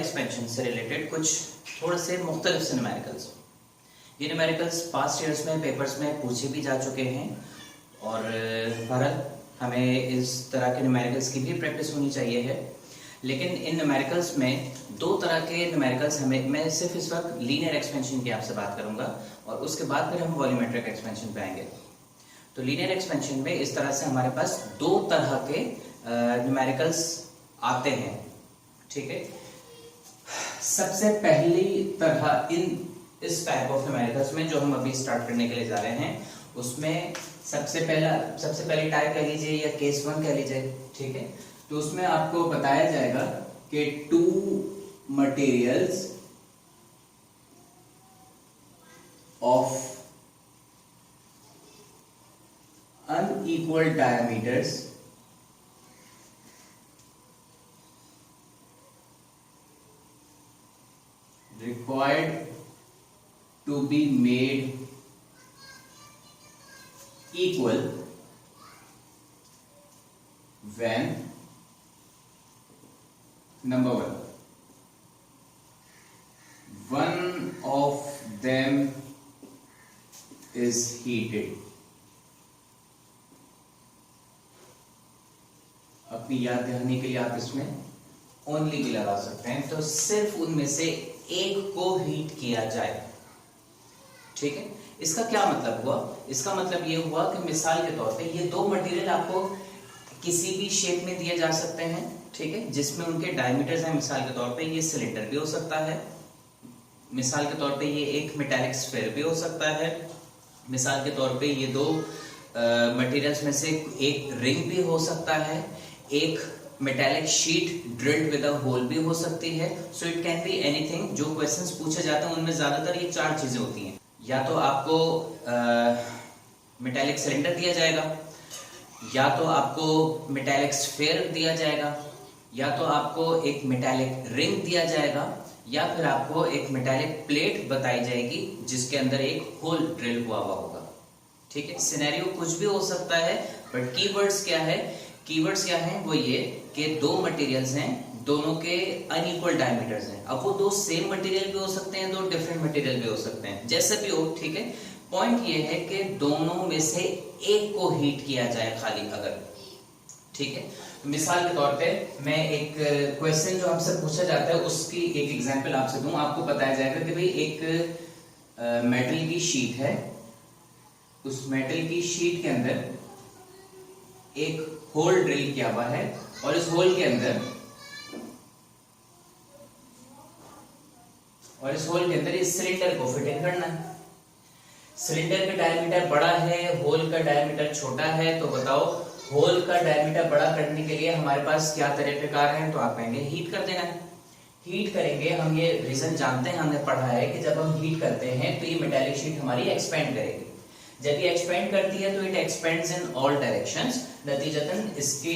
Expansion से related कुछ थोड़े से मुख्तलिफ से न्यूमेरिकल्स। ये न्यूमेरिकल्स पास्ट ईयर्स में पेपर्स में पूछे भी जा चुके हैं और भारत हमें इस तरह के न्यूमेरिकल्स की भी प्रैक्टिस होनी चाहिए है। लेकिन इन न्यूमेरिकल्स में दो तरह के न्यूमेरिकल्स मैं सिर्फ इस वक्त लीनियर एक्सपेंशन की आपसे बात करूंगा और उसके बाद फिर हम वॉल्यूमेट्रिक एक्सपेंशन पे आएंगे। तो लीनियर एक्सपेंशन में इस तरह से हमारे पास दो तरह के न्यूमेरिकल्स आते हैं, ठीक है। सबसे पहली तरह इस टाइप ऑफ न्यूमेरिकल्स में जो हम अभी स्टार्ट करने के लिए जा रहे हैं उसमें सबसे पहली टाइप कह लीजिए या केस 1 कह लीजिए, ठीक है। तो उसमें आपको बताया जाएगा कि two materials of unequal diameters required to be made equal when number one of them is heated। अपनी याद दहानी के लिए आप इसमें ओनली भी लगा सकते हैं, तो सिर्फ उनमें से एक को हीट किया जाए, ठीक है। इसका क्या मतलब हुआ? इसका मतलब ये हुआ कि मिसाल के तौर पे ये दो मटेरियल आपको किसी भी शेप में दिए जा सकते हैं, ठीक है, जिसमें उनके डायमीटर्स हैं। मिसाल के तौर पे ये सिलेंडर भी हो सकता है, मिसाल के तौर पे ये एक मेटालिक स्फीयर भी हो सकता है, मिसाल के तौर पे ये दो मटेरियल्स में से एक रिंग भी हो सकता है, एक metallic sheet drilled with a hole भी हो सकती है। So it can be anything. जो क्वेश्चंस पूछे जाते हैं उनमें ज्यादातर ये चार चीजें होती हैं। या तो आपको मेटालिक सिलेंडर दिया जाएगा, या तो आपको मेटालिक स्फीयर दिया जाएगा, या तो आपको एक मेटालिक रिंग दिया जाएगा, या फिर आपको एक मेटालिक प्लेट बताई जाएगी जिसके अंदर एक होल ड्रिल हुआ होगा, ठीक है। सिनेरियो कुछ भी हो सकता है, बट कीवर्ड्स क्या है? कीवर्ड्स क्या है? वो ये कि दो मटेरियल्स हैं, दोनों के अनइक्वल डायमीटर्स हैं। अब वो दो सेम मटेरियल भी हो सकते हैं, दो डिफरेंट मटेरियल भी हो सकते हैं, जैसे भी हो, ठीक है। पॉइंट ये है कि दोनों में से एक को हीट किया जाए खाली अगर, ठीक है। मिसाल के तौर पे मैं एक क्वेश्चन जो आपसे पूछा जाता है उसकी एक एग्जांपल आपसे दूं। आपको बताया जाएगा कि भाई एक मेटल की शीट है, उस मेटल की शीट के अंदर एक होल ड्रिल किया हुआ है और इस होल के अंदर इस सिलेंडर को फिटिंग करना है। सिलेंडर का डायमीटर बड़ा है, होल का डायमीटर छोटा है, तो बताओ होल का डायमीटर बड़ा करने के लिए हमारे पास क्या तरीकेकार है? तो आप कहेंगे हीट कर देना है। हीट करेंगे, हम ये रीजन जानते हैं, हमने पढ़ा है कि जब हम हीट करते हैं तो ये मेटालिक शीट हमारी एक्सपेंड करेगी। जब ये एक्सपेंड करती है तो it expends in all directions. नतीजतन इसके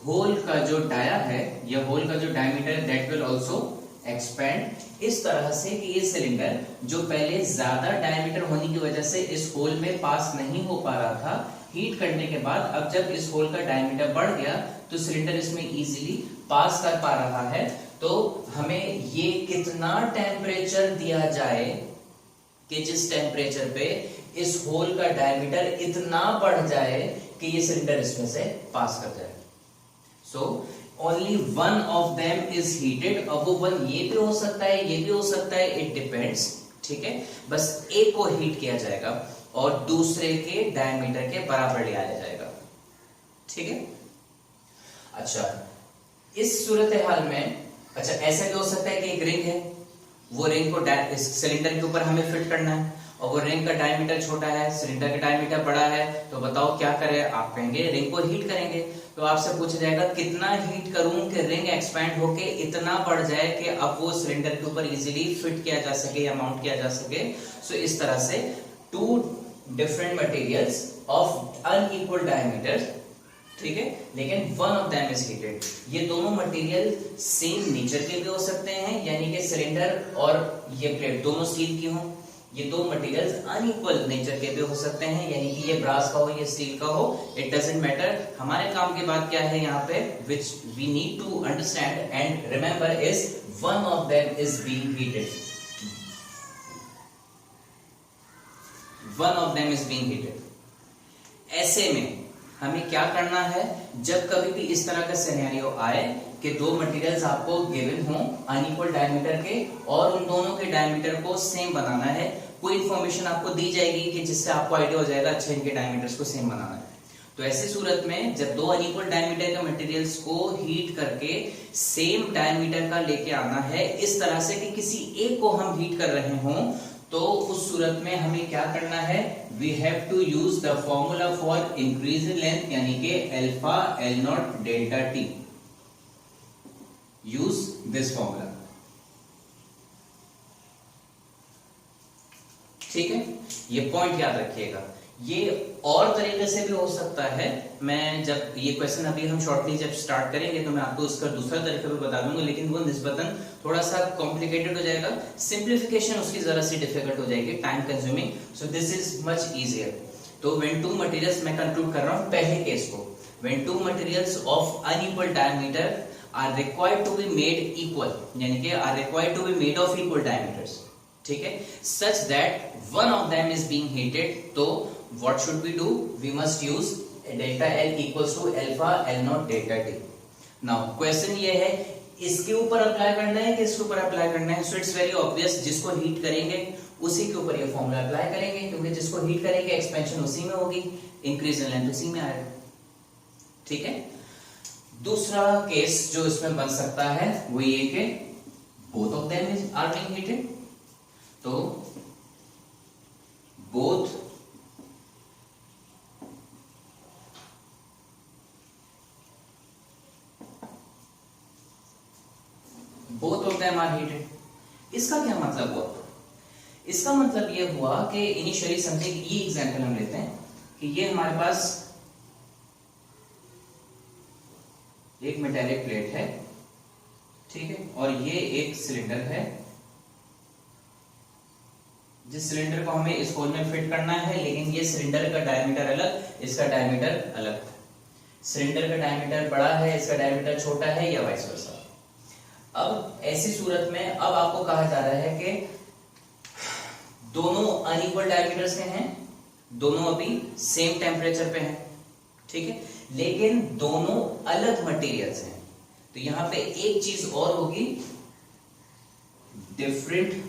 होल का जो डाया है या होल का जो डायमीटर है दैट विल आल्सो एक्सपेंड इस तरह से कि ये सिलेंडर जो पहले ज्यादा डायमीटर होने की वजह से इस होल में पास नहीं हो पा रहा था, हीट करने के बाद अब जब इस होल का डायमीटर बढ़ गया तो सिलेंडर इसमें इजीली पास कर पा रहा है। तो हमें ये कितना टेम्परेचर दिया जाए कि जिस टेम्परेचर पे इस होल का डायमीटर इतना बढ़ जाए कि ये सिलेंडर इसमें से पास कर जाए। So only one of them is heated. अब वो वन ये भी हो सकता है, ये भी हो सकता है, इट डिपेंड्स, ठीक है। बस एक को हीट किया जाएगा और दूसरे के डायमीटर के बराबर ले आया जाएगा, ठीक है। अच्छा, इस सूरत हाल में अच्छा ऐसा भी हो सकता है कि एक रिंग है, वो रिंग को इस सिलेंडर के ऊपर हमें फिट करना है और वो रिंग का डायमीटर छोटा है, सिलेंडर का डायमीटर बड़ा है, तो बताओ क्या करें? आप कहेंगे रिंग को हीट करेंगे। तो आपसे पूछा जाएगा कितना हीट करूं कि रिंग एक्सपैंड होके इतना बढ़ जाए कि अब वो सिलेंडर के ऊपर इजीली फिट किया जा सके या माउंट किया जा सके। सो इस तरह से two different materials of unequal diameter, ठीक है, लेकिन one of them is heated. ये दोनों मटेरियल सेम नेचर के भी हो सकते हैं, यानी कि सिलेंडर और ये प्लेट दोनों स्टील की हों। ये दो मटेरियल्स अनइक्वल नेचर के भी हो सकते हैं, यानी कि ये ब्रास का हो या स्टील का हो, इट डजंट मैटर। हमारे काम की बात क्या है यहाँ पे, which we need to understand and remember is one of them is being heated, one of them is being heated. ऐसे में हमें क्या करना है, जब कभी भी इस तरह का सिनेरियो आए कि दो मटेरियल्स आपको गिवन हो अनइक्वल डायमीटर के और उन दोनों के डायमीटर को सेम बनाना है, कोई इंफॉर्मेशन आपको दी जाएगी कि जिससे आपको आइडिया हो जाएगा अच्छा इनके डायमीटर्स को सेम बनाना है। तो ऐसी सूरत में जब दो अनइक्वल डायमीटर के मटेरियल्स को हीट करके सेम डायमीटर का लेके आना है इस तरह से कि किसी एक को हम हीट कर रहे हों, तो उस सूरत में हमें क्या करना है, we have to use the formula for increase in length यानी कि alpha L not delta T, use this formula. ठीक है, ये पॉइंट याद रखिएगा। ये और तरीके से भी हो सकता है, मैं जब ये क्वेश्चन अभी हम शॉर्टली जब स्टार्ट करेंगे तो मैं आपको इसका दूसरा तरीका भी बता दूंगा, लेकिन वो निस्बतन थोड़ा सा कॉम्प्लिकेटेड हो जाएगा, सिंप्लीफिकेशन उसकी जरा सी डिफिकल्ट हो जाएगी, time consuming, so this is much easier. तो व्हेन टू मटेरियल्स, मैं कंक्लूड कर रहा हूं पहले केस को, when two materials of unequal diameter are required to be made equal, यानी कि are required to be made of equal diameters, ठीक है, such that one of them is being heated, तो what should we do, we must use delta L equals to alpha L naught delta T। now question ये है इसके ऊपर apply करना है कि इसके ऊपर अप्लाई करना है, so it's very obvious जिसको हीट करेंगे उसी के ऊपर ये फॉर्मूला अप्लाई करेंगे, क्योंकि जिसको हीट करेंगे एक्सपेंशन उसी में होगी, इंक्रीज इन लेंथ उसी में आएगा। ठीक है, दूसरा केस जो इसमें बन सकता है वो ये कि both of them are being heated, तो both of them are heated. इसका क्या मतलब हुआ? इसका मतलब ये हुआ कि इनिशियली समझे कि ये एग्जांपल हम लेते हैं कि ये हमारे पास एक मेटालिक प्लेट है, ठीक है, और ये एक सिलेंडर है, जिस सिलेंडर को हमें इस होल में फिट करना है, लेकिन ये सिलेंडर का डायमीटर अलग, इसका डायमीटर अलग, सिलेंडर का डायमीटर बड़ा है, इसका डायमीटर छोटा है, या वाइस वर्सा। अब ऐसी सूरत में अब आपको कहा जा रहा है कि दोनों अनइक्वल डायमीटर्स के हैं, दोनों अभी सेम टेम्परेचर पे हैं, ठीक है, लेकिन दोनों अलग मटेरियल्स हैं, तो यहां पे एक चीज और होगी, डिफरेंट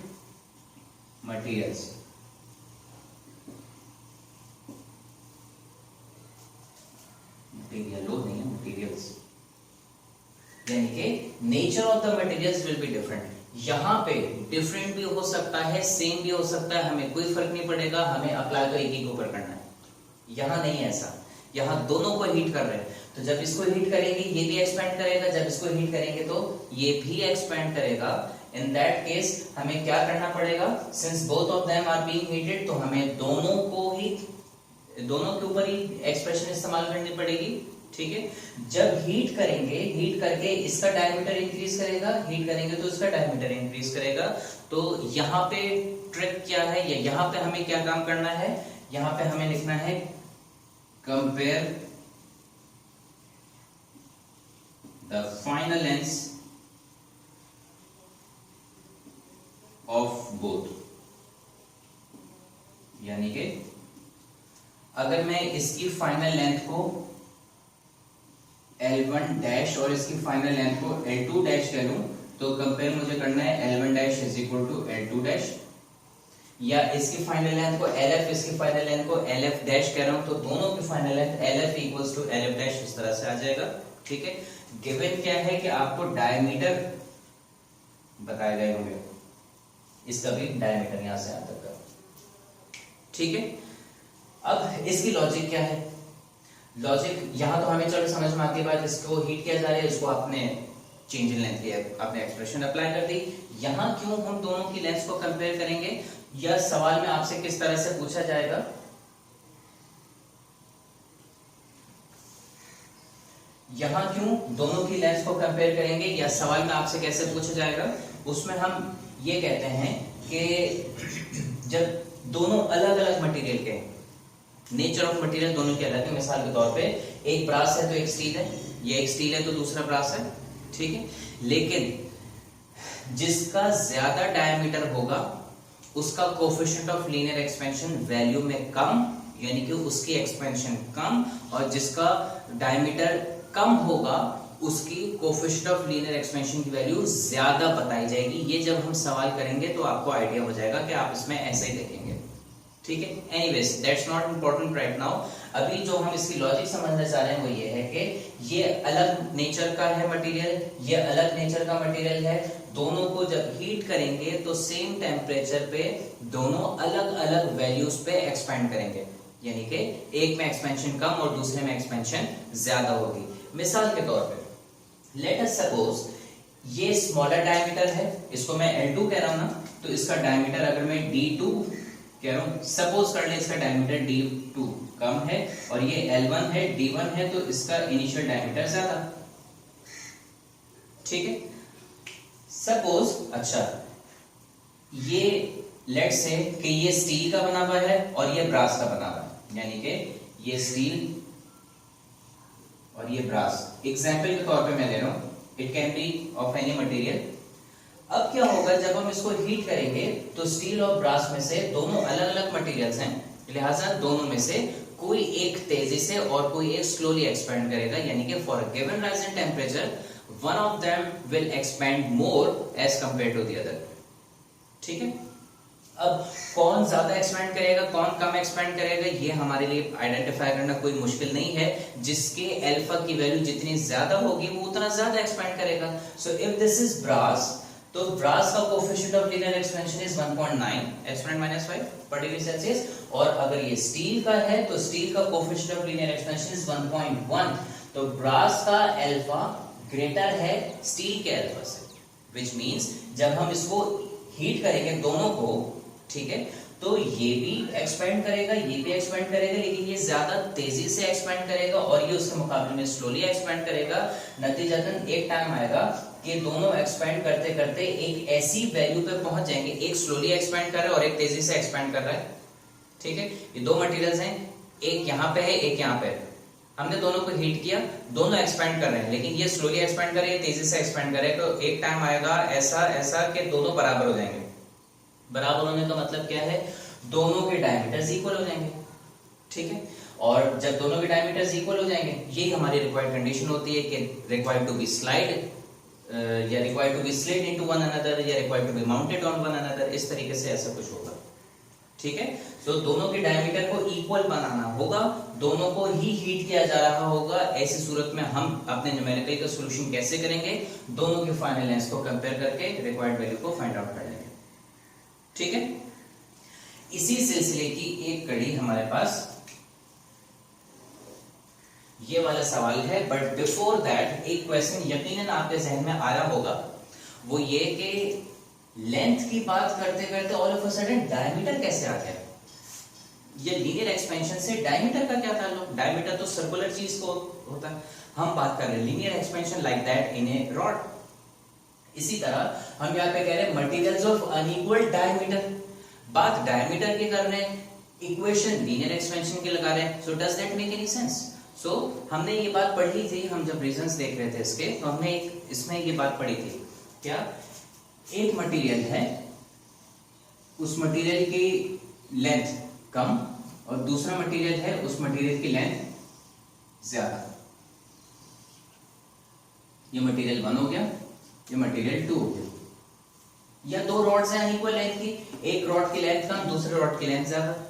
मटेरियल्स। मटेरियल नहीं है, मटेरियल्स, यानी कि nature of the materials will be different. यहां पे डिफरेंट भी हो सकता है, सेम भी हो सकता है, हमें कोई फर्क नहीं पड़ेगा, हमें अप्लाई तो एक ही के ऊपर करना है। यहां नहीं है ऐसा, यहां दोनों को हीट कर रहे हैं, तो जब इसको हीट करेंगे ये भी एक्सपेंड करेगा, जब इसको हीट करेंगे तो ये भी एक्सपेंड करेगा। इन दैट केस हमें क्या करना पड़ेगा, since both of them are being heated, तो हमें दोनों के ऊपर ही एक्सप्रेशन इस्तेमाल करनी पड़ेगी। ठीक है, जब हीट करेंगे, हीट करके इसका डायमीटर इंक्रीज करेगा, हीट करेंगे तो इसका डायमीटर इंक्रीज करेगा। तो यहाँ पे ट्रिक क्या है, या यहाँ पे हमें क्या काम करना है, यहाँ पे हमें लिखना है compare the final length of both, यानी कि अगर मैं इसकी फाइनल लेंथ को L1 डैश और इसकी फाइनल लेंथ को L2 डैश कह लूं, तो कंपेयर मुझे करना है L1 dash is equal to L2 dash, या इसकी फाइनल लेंथ को LF, इसकी फाइनल लेंथ को LF डैश कह रहा हूं, तो दोनों की final length LF equals to LF dash इस तरह से आ जाएगा। ठीक है, गिवन क्या है कि आपको डायमीटर बताए गए होंगे, इसका भी डायमीटर यहां से यहां तक का। ठीक है, अब इसकी लॉजिक क्या है, लॉजिक यहां तो हमें चलो समझ में आती है बात, इसको हीट किया जा रहा है, इसको आपने चेंज इन लेंथ किया, आपने एक्सप्रेशन अप्लाई कर दी। यहां क्यों हम दोनों की लेंथ को कंपेयर करेंगे, या सवाल में आपसे किस तरह से पूछा जाएगा, यहां क्यों दोनों की लेंथ को कंपेयर करेंगे, या सवाल में आपसे कैसे पूछा जाएगा, उसमें हम ये कहते हैं कि जब दोनों अलग अलग मटेरियल के, नेचर ऑफ मटेरियल दोनों के अलग है, मिसाल के तौर पे एक ब्रास है तो एक स्टील है, ये एक स्टील है तो दूसरा ब्रास है, ठीक है, लेकिन जिसका ज्यादा डायमीटर होगा उसका coefficient of linear expansion value में कम, यानी कि उसकी एक्सपेंशन कम, और जिसका डायमीटर कम होगा उसकी कोफिशिएंट ऑफ लीनियर एक्सपेंशन की वैल्यू ज्यादा बताई जाएगी। ये जब हम सवाल करेंगे तो आपको आइडिया हो जाएगा कि आप इसमें ऐसे ही देखेंगे, ठीक है। Anyways that's not important right now. अभी जो हम इसकी लॉजिक समझना चाह रहे हैं वो ये है कि ये अलग नेचर का है मटेरियल, ये अलग नेचर का मटेरियल है, दोनों को जब हीट करेंगे तो सेम टेम्परेचर पे दोनों अलग अलग वैल्यूज पे एक्सपेंड करेंगे, यानी कि एक में एक्सपेंशन कम और दूसरे में एक्सपेंशन ज्यादा होगी। मिसाल के तौर पे लेट अस सपोज ये स्मॉलर डायमीटर है, इसको मैं L2 कह रहा हूं ना, तो इसका डायमीटर अगर मैं D2 कह रहा हूं, सपोज कर ले इसका डायमीटर D2 कम है और ये L1 है, D1 है, तो इसका इनिशियल डायमीटर ज्यादा, ठीक है। सपोज अच्छा ये लेट से कि ये स्टील का बना हुआ है और ये ब्रास का बना हुआ है, यानी कि ये स्टील और ये ब्रास, एग्जाम्पल के तौर पे मैं ले रहा हूं, it can B of any material. अब क्या होगा जब हम इसको हीट करेंगे तो स्टील और ब्रास में से दोनों अलग अलग मटेरियल्स हैं, लिहाजा दोनों में से कोई एक तेजी से और कोई एक स्लोली एक्सपेंड करेगा, यानी कि for a given rise in temperature one of them will expand more as compare to the other, ठीक है। अब कौन ज्यादा एक्सपेंड करेगा कौन कम एक्सपेंड करेगा ये हमारे लिए आइडेंटिफाई करना कोई मुश्किल नहीं है। जिसके अल्फा की वैल्यू जितनी ज्यादा होगी वो उतना ज्यादा एक्सपेंड करेगा। So if this is brass, तो ब्रास का coefficient of linear expansion is 1.9 exponent -5 पर डिग्री सेल्सियस, और अगर ये स्टील का है तो स्टील का coefficient of linear expansion is 1.1, तो ब्रास का अल्फा ग्रेटर है स्टील के अल्फा से, व्हिच मींस जब हम इसको हीट करेंगे दोनों को, ठीक है, तो ये भी एक्सपेंड करेगा ये भी एक्सपेंड करेगा, लेकिन ये ज्यादा तेजी से एक्सपेंड करेगा और ये उसके मुकाबले में स्लोली एक्सपेंड करेगा। नतीजतन एक टाइम आएगा कि दोनों एक्सपेंड करते करते एक ऐसी वैल्यू पे पहुंच जाएंगे, एक स्लोली एक्सपेंड कर रहा है और एक तेजी से एक्सपेंड कर रहा है, ठीक है। ये दो मटेरियल्स हैं, एक यहाँ पे है एक यहाँ पे है, हमने दोनों को हीट किया, दोनों एक्सपेंड कर रहे हैं, लेकिन ये स्लोली एक्सपेंड कर रहे हैं तेजी से एक्सपेंड कर रहे हैं, तो एक टाइम आएगा ऐसा ऐसा कि दोनों बराबर हो जाएंगे। बराबर होने का मतलब क्या है, दोनों के डायमीटर्स इक्वल हो जाएंगे, ठीक है। और जब दोनों के डायमीटर्स इक्वल हो जाएंगे, यही हमारी रिक्वायर्ड कंडीशन होती है कि रिक्वायर्ड टू बी स्लाइड या required to be slid into one another या required to be mounted on one another, इस तरीके से ऐसा कुछ होगा, ठीक है। तो दोनों के डायमीटर को इक्वल बनाना होगा, दोनों को ही हीट किया जा रहा होगा। ऐसी सूरत में हम अपने न्यूमेरिकल का सॉल्यूशन कैसे करेंगे, दोनों के फाइनल लेंथ को कंपेयर करके रिक्वायर्ड वैल्यू को फाइंड आउट कर लेंगे, ठीक है। इसी सिलसिले की एक कड़ी हमारे पास ये वाला सवाल है, बट बिफोर दैट एक क्वेश्चन यकीनन आपके जहन में आया होगा, वो ये कि लेंथ की बात करते करते all of a sudden diameter कैसे आ गया। ये लीनियर एक्सपेंशन से डायमीटर का क्या ताल्लुक, डायमीटर तो सर्कुलर चीज को होता है, हम बात कर रहे हैं linear expansion like that in A rod. इसी तरह हम यहाँ पे कह रहे हैं मटेरियल्स ऑफ अनइक्वल डायमीटर, बात डायमीटर की कर रहे हैं, इक्वेशन लीनियर एक्सपेंशन की लगा रहे हैं। So does that make any sense. So हमने ये बात पढ़ी थी, हम जब रीजंस देख रहे थे इसके, तो हमने इसमें ये बात पढ़ी थी, क्या एक मटेरियल है, उस मटेरियल की लेंथ कम और दूसरा मटेरियल है, उस मटेरियल की लेंथ ज्यादा। ये मटेरियल 1 हो गया, ये मटेरियल 2 हो गया, या दो रॉड्स हैं अनइक्वल लेंथ की, एक रॉड की लेंथ कम दूसरे रॉड की लेंथ ज्यादा।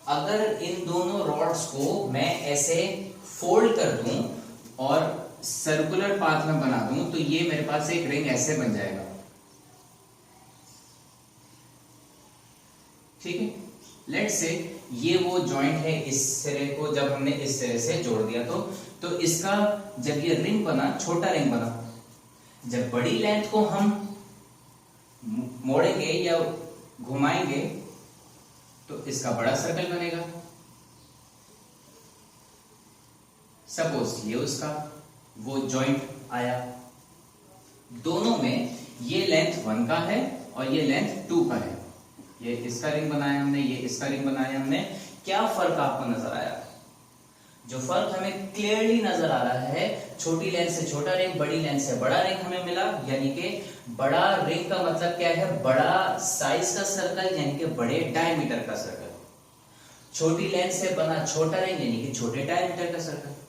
अगर इन दोनों रॉड्स को मैं ऐसे फोल्ड कर दूं और सर्कुलर पाथ में बना दूं, तो ये मेरे पास एक रिंग ऐसे बन जाएगा, ठीक है। लेट्स से ये वो जॉइंट है, इस सिरे को जब हमने इस सिरे से जोड़ दिया तो इसका जब ये रिंग बना, छोटा रिंग बना, जब बड़ी लेंथ को हम मोड़ेंगे या घुमाएंगे तो इसका बड़ा सर्कल बनेगा। सपोज ये उसका वो जॉइंट आया, दोनों में ये लेंथ 1 का है और ये लेंथ 2 का है, ये इसका रिंग बनाया हमने, ये इसका रिंग बनाया हमने। क्या फर्क आपको नजर आया? जो फर्क हमें क्लियरली नजर आ रहा है, छोटी लेंथ से छोटा रिंग, बड़ी लेंथ से बड़ा रिंग हमें मिला, यानी कि बड़ा रिंग का मतलब क्या है? बड़ा साइज का सर्कल यानी कि बड़े डायमीटर का सर्कल। छोटी लेंथ से बना छोटा रिंग यानी कि छोटे डायमीटर का सर्कल।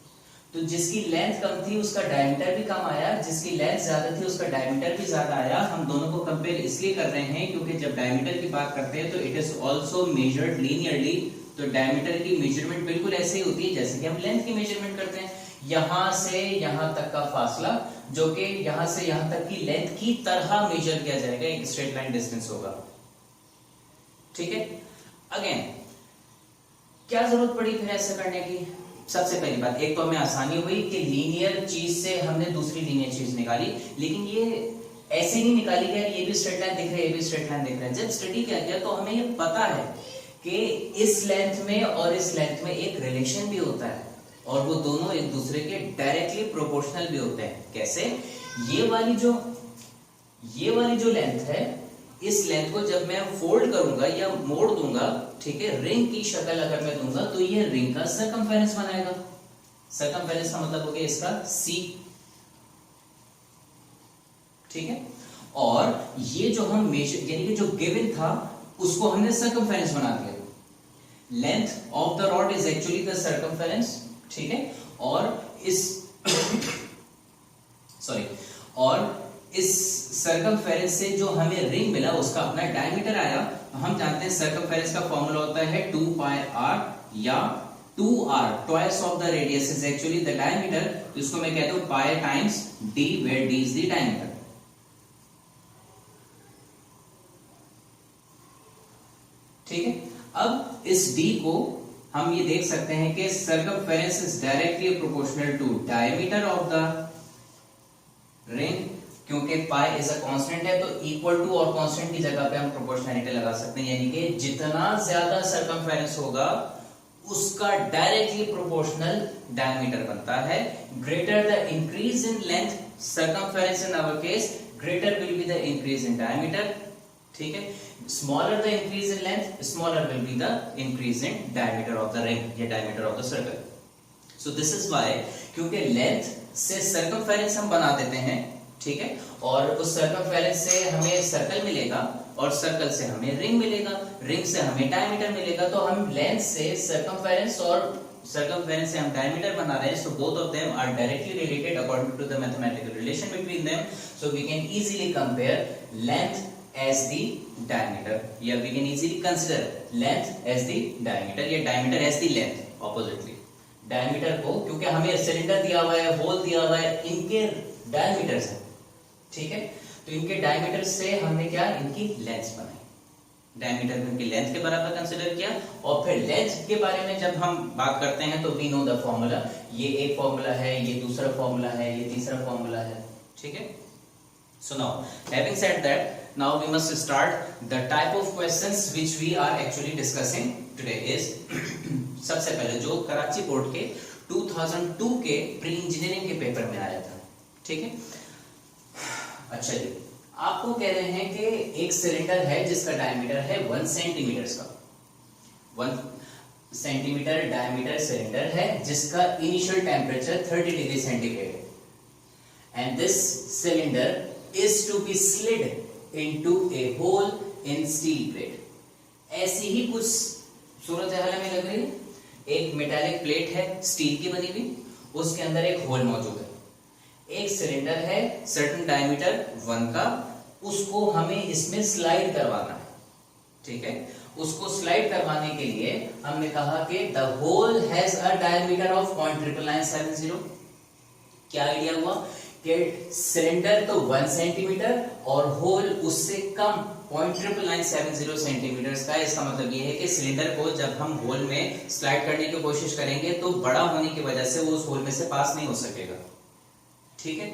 तो जिसकी लेंथ कम थी उसका डायमीटर भी कम आया, जिसकी लेंथ ज्यादा थी उसका डायमीटर भी ज्यादा आया। हम दोनों को कंपेयर इसलिए कर रहे हैं क्योंकि जब डायमीटर की बात करते हैं तो it is also measured linearly. तो डायमीटर की मेजरमेंट बिल्कुल ऐसे ही होती है जैसे कि हम लेंथ की मेजरमेंट करते हैं। यहां से यहां तक का फासला जो कि यहां से यहां तक की लेंथ की तरह मेजर किया जाएगा, एक स्ट्रेट लाइन डिस्टेंस होगा। ठीक है, अगेन क्या जरूरत पड़ी फिर ऐसा करने की? सबसे पहली बात, एक तो हमें आसानी हुई कि लीनियर चीज से हमने दूसरी लीनियर चीज निकाली, लेकिन ये ऐसे नहीं निकाली कि ये भी स्ट्रेट लाइन दिख रहा है, ये भी स्ट्रेट लाइन दिख रहा है। जब स्टडी किया गया तो हमें ये पता है कि इस लेंथ में और इस लेंथ में एक रिलेशन भी होता है और वो दोनों एक दूसरे के डायरेक्टली प्रोपोर्शनल भी होते हैं। कैसे? ये वाली जो लेंथ है, इस लेंथ को जब मैं फोल्ड करूंगा या मोड़ दूंगा, ठीक है, रिंग की शक्ल अगर मैं दूंगा तो ये रिंग का सर्कमफेरेंस बनाएगा। सर्कमफेरेंस का मतलब हो गया इसका C, ठीक है। और ये जो हम मेजर यानी कि जो गिवन था उसको हमने सर्कमफेरेंस बना दिया। Length of the rod is actually the circumference, ठीक है। और इस सर्कमफेरेंस से जो हमें रिंग मिला उसका अपना डायमीटर आया। हम जानते हैं सर्कमफेरेंस का फॉर्मूला होता है 2 पाई r या 2r, twice of the radius is actually the diameter. इसको मैं कहता हूं pi times d, where d is the diameter. ठीक है, अब इस d को हम ये देख सकते हैं कि circumference is directly proportional to diameter of the ring. क्योंकि पाई इज अ कांस्टेंट है तो इक्वल टू और कांस्टेंट की जगह पे हम प्रोपोर्शनैलिटी लगा सकते हैं, यानी कि जितना ज्यादा सर्कमफेरेंस होगा उसका डायरेक्टली प्रोपोर्शनल डायमीटर बनता है। Greater the increase in length circumference in our case, greater will be the increase in diameter. ठीक है, smaller the increase in length, smaller will be the increase in diameter of the ring या diameter of the circle. So this is why, क्योंकि length से circumference हम बना देते हैं, ठीक है, और उस सर्कमफेरेंस से हमें सर्कल मिलेगा और सर्कल से हमें रिंग मिलेगा, रिंग से हमें डायमीटर मिलेगा। तो हम लेंथ से सर्कमफेरेंस और सर्कमफेरेंस से हम डायमीटर बना रहे हैं। So both of them are directly related according to the mathematical relation between them. So we can easily compare length as the diameter, या we can easily consider length as the diameter या diameter as the length oppositely। diameter को, क्योंकि हमें cylinder दिया हुआ है, whole दिया हुआ है, इनके डायमीटर है, ठीक है, तो इनके डायमीटर से हमने क्या, इनकी लेंथ बनाई। डायमीटर को इनकी लेंथ के बराबर कंसीडर किया और फिर लेंथ के बारे में जब हम बात करते हैं तो वी नो द फॉर्मूला। ये एक फॉर्मूला है, ये दूसरा फॉर्मूला है, ये तीसरा फॉर्मूला है, ठीक है। So now, having said that, now we must start the type of questions which we are actually discussing today is सबसे पहले जो कराची बोर्ड के 2002 के प्री इंजीनियरिंग के पेपर में आया था, ठीक है। अच्छा जी, आपको कह रहे हैं कि एक सिलेंडर है जिसका डायमीटर है 1 सेंटीमीटर का, 1 सेंटीमीटर डायमीटर सिलेंडर है जिसका इनिशियल टेम्परेचर 30 डिग्री सेंटीग्रेड है, and this cylinder is to be slid into a hole in steel plate। ऐसी ही कुछ सूरत हाल में लग रही है। एक मेटालिक प्लेट है स्टील की बनी हुई, उसके अंदर एक होल मौजूद है। एक सिलेंडर है सर्टेन डायमीटर 1 का, उसको हमें इसमें स्लाइड करवाना है, ठीक है। उसको स्लाइड करवाने के लिए हमने कहा कि the hole has a diameter of 0.997 क्या आइडिया हुआ कि सिलेंडर तो 1 सेंटीमीटर और होल उससे कम 0.997 सेंटीमीटर का। इसका मतलब ये है कि सिलेंडर को जब हम होल में स्लाइड करने की कोशिश करेंगे तो बड़ा होने की वजह से वो उस होल में से पास नहीं हो सकेगा, ठीक है।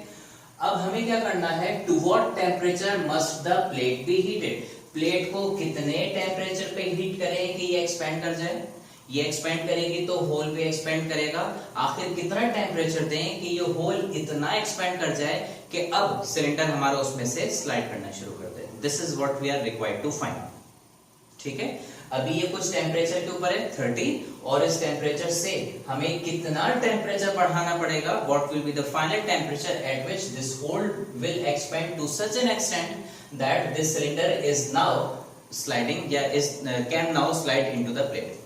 अब हमें क्या करना है, to what temperature must the plate be heated. Plate को कितने टेम्परेचर पे हीट करें कि ये एक्सपेंड कर जाए। ये एक्सपेंड करेगी तो होल भी एक्सपेंड करेगा। आखिर कितना टेम्परेचर दें कि ये होल इतना एक्सपेंड कर जाए कि अब सिलेंडर हमारा उसमें से स्लाइड करना शुरू कर दे। This is what we are required to find, ठीक है। अभी ये कुछ टेम्परेचर के ऊपर है 30, और इस टेम्परेचर से हमें कितना टेम्परेचर बढ़ाना पड़ेगा, what will be the final temperature at which this hole will expand to such an extent that this cylinder is now sliding या is can now slide into the plate.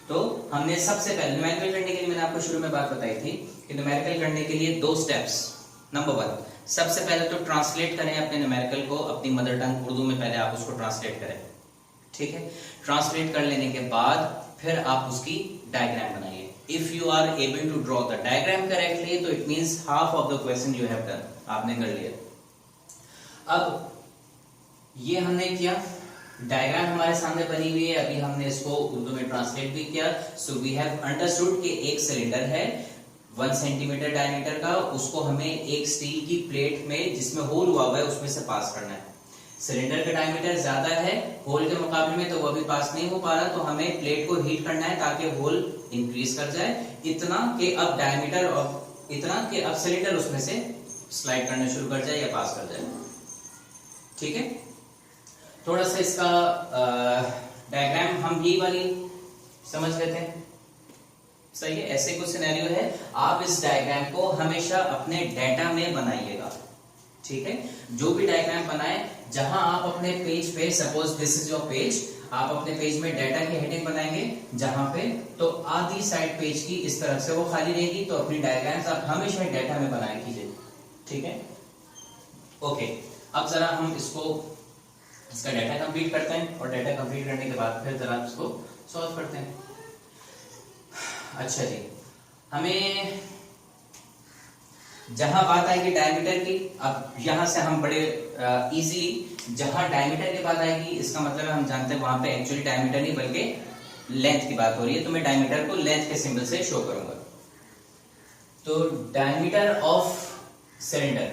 तो हमने सबसे पहले न्यूमेरिकल करने के लिए मैंने आपको शुरू में बात बताई थी कि न्यूमेरिकल करने के लिए 2 स्टेप्स। नंबर 1, सबसे पहले तो ट्रांसलेट करें अपने न्यूमेरिकल को अपनी मदर टंग उर्दू में, पहले आप उसको ट्रांसलेट करें, ठीक है। ट्रांसलेट कर लेने के बाद फिर आप उसकी डायग्राम बनाइए। If you are able to draw the diagram correctly तो it means half of the question you have done, आपने कर लिया। अब ये हमने किया, डायग्राम हमारे सामने बनी हुई है, अभी हमने इसको उर्दू में ट्रांसलेट भी किया। सो वी हैव अंडरस्टूड कि एक सिलेंडर है 1 सेंटीमीटर डायमीटर का, उसको हमें एक स्टील की प्लेट में जिसमें होल हुआ हुआ है उसमें से पास करना है। सिलेंडर का डायमीटर ज्यादा है होल के मुकाबले में, तो वो अभी पास नहीं हो पा रहा, तो हमें प्लेट को हीट करना है ताकि होल इंक्रीज कर जाए इतना कि अब डायमीटर और इतना कि अब सिलेंडर उसमें से स्लाइड करना शुरू कर जाए या पास कर जाए, ठीक है। थोड़ा सा इसका डायग्राम हम ये वाली समझ लेते हैं, सही है। ऐसे कुछ सिनेरियो है, आप इस डायग्राम को हमेशा अपने डाटा में बनाइएगा, ठीक है। जो भी डायग्राम बनाए, जहां आप अपने पेज पे, suppose this is your page, आप अपने पेज में डाटा की हेडिंग बनाएंगे जहां पे, तो आधी साइड पेज की इस तरफ से वो खाली रहेगी, तो अपनी डायग्राम्स आप हमेशा डाटा में बनाए कीजिए, ठीक है। ओके, अब जरा हम इसका डाटा कंप्लीट करते हैं और डाटा कंप्लीट करने के बाद फिर जरा इसको सॉल्व करते हैं। अच्छा जी, हमें जहां बात आएगी डायमीटर की, अब यहां से हम बड़े इजीली जहां डायमीटर की बात आएगी, इसका मतलब हम जानते हैं वहां पे एक्चुअली डायमीटर नहीं बल्कि लेंथ की बात हो रही है, तो मैं डायमीटर को लेंथ के सिंबल से शो करूंगा। तो diameter of cylinder,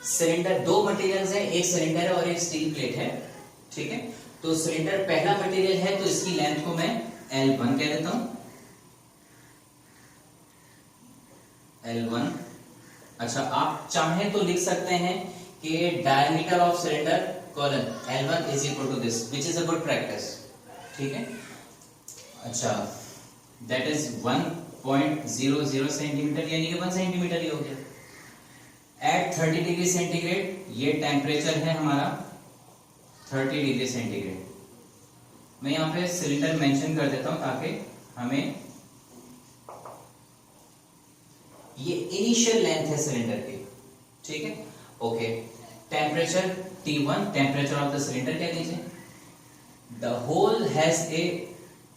cylinder 2 materials है, एक सिलेंडर है और एक स्टील प्लेट है, ठीक है। तो सिलेंडर पहला मटेरियल है, तो इसकी लेंथ को मैं L1 कह देता हूं, L1। अच्छा, आप चाहें तो लिख सकते हैं कि diameter of cylinder colon L1 is equal to this, which is a good practice, ठीक है। अच्छा, दैट इज 1.00 सेंटीमीटर, यानी कि 1 सेंटीमीटर ही हो गया। एट 30 डिग्री सेंटीग्रेड ये टेम्परेचर है हमारा 30 डिग्री सेंटीग्रेड। मैं यहां पे सिलेंडर मेंशन कर देता हूं ताकि हमें, ये इनिशियल लेंथ है सिलेंडर की, ठीक है। Okay, temperature T1, temperature of the cylinder कह दीजिए। The hole has a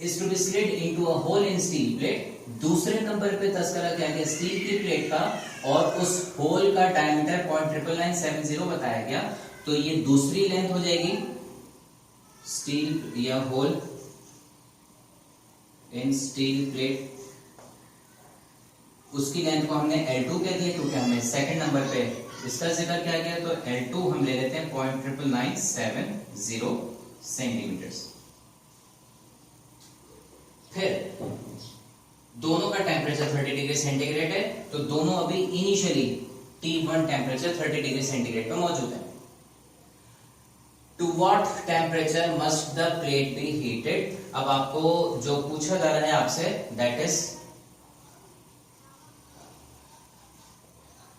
is to be slid into a hole in steel plate. दूसरे नंबर पे तस्करा क्या गया, स्टील की प्लेट का, और उस होल का डायमीटर 0.99970 बताया गया, तो ये दूसरी लेंथ हो जाएगी स्टील या होल इन स्टील प्लेट। उसकी लेंथ को हमने L2 कह दिया क्योंकि हमें सेकंड नंबर पे इसका जिक्र किया गया, तो L2 हम ले लेते हैं 0.99970 सेंटीमीटर। फिर दोनों का टेम्परेचर 30 डिग्री सेंटीग्रेड है, तो दोनों अभी initially T1 temperature 30 degree centigrade पे मौजूद है। To what temperature must the plate be heated, अब आपको जो पूछा जा रहा है आपसे, that is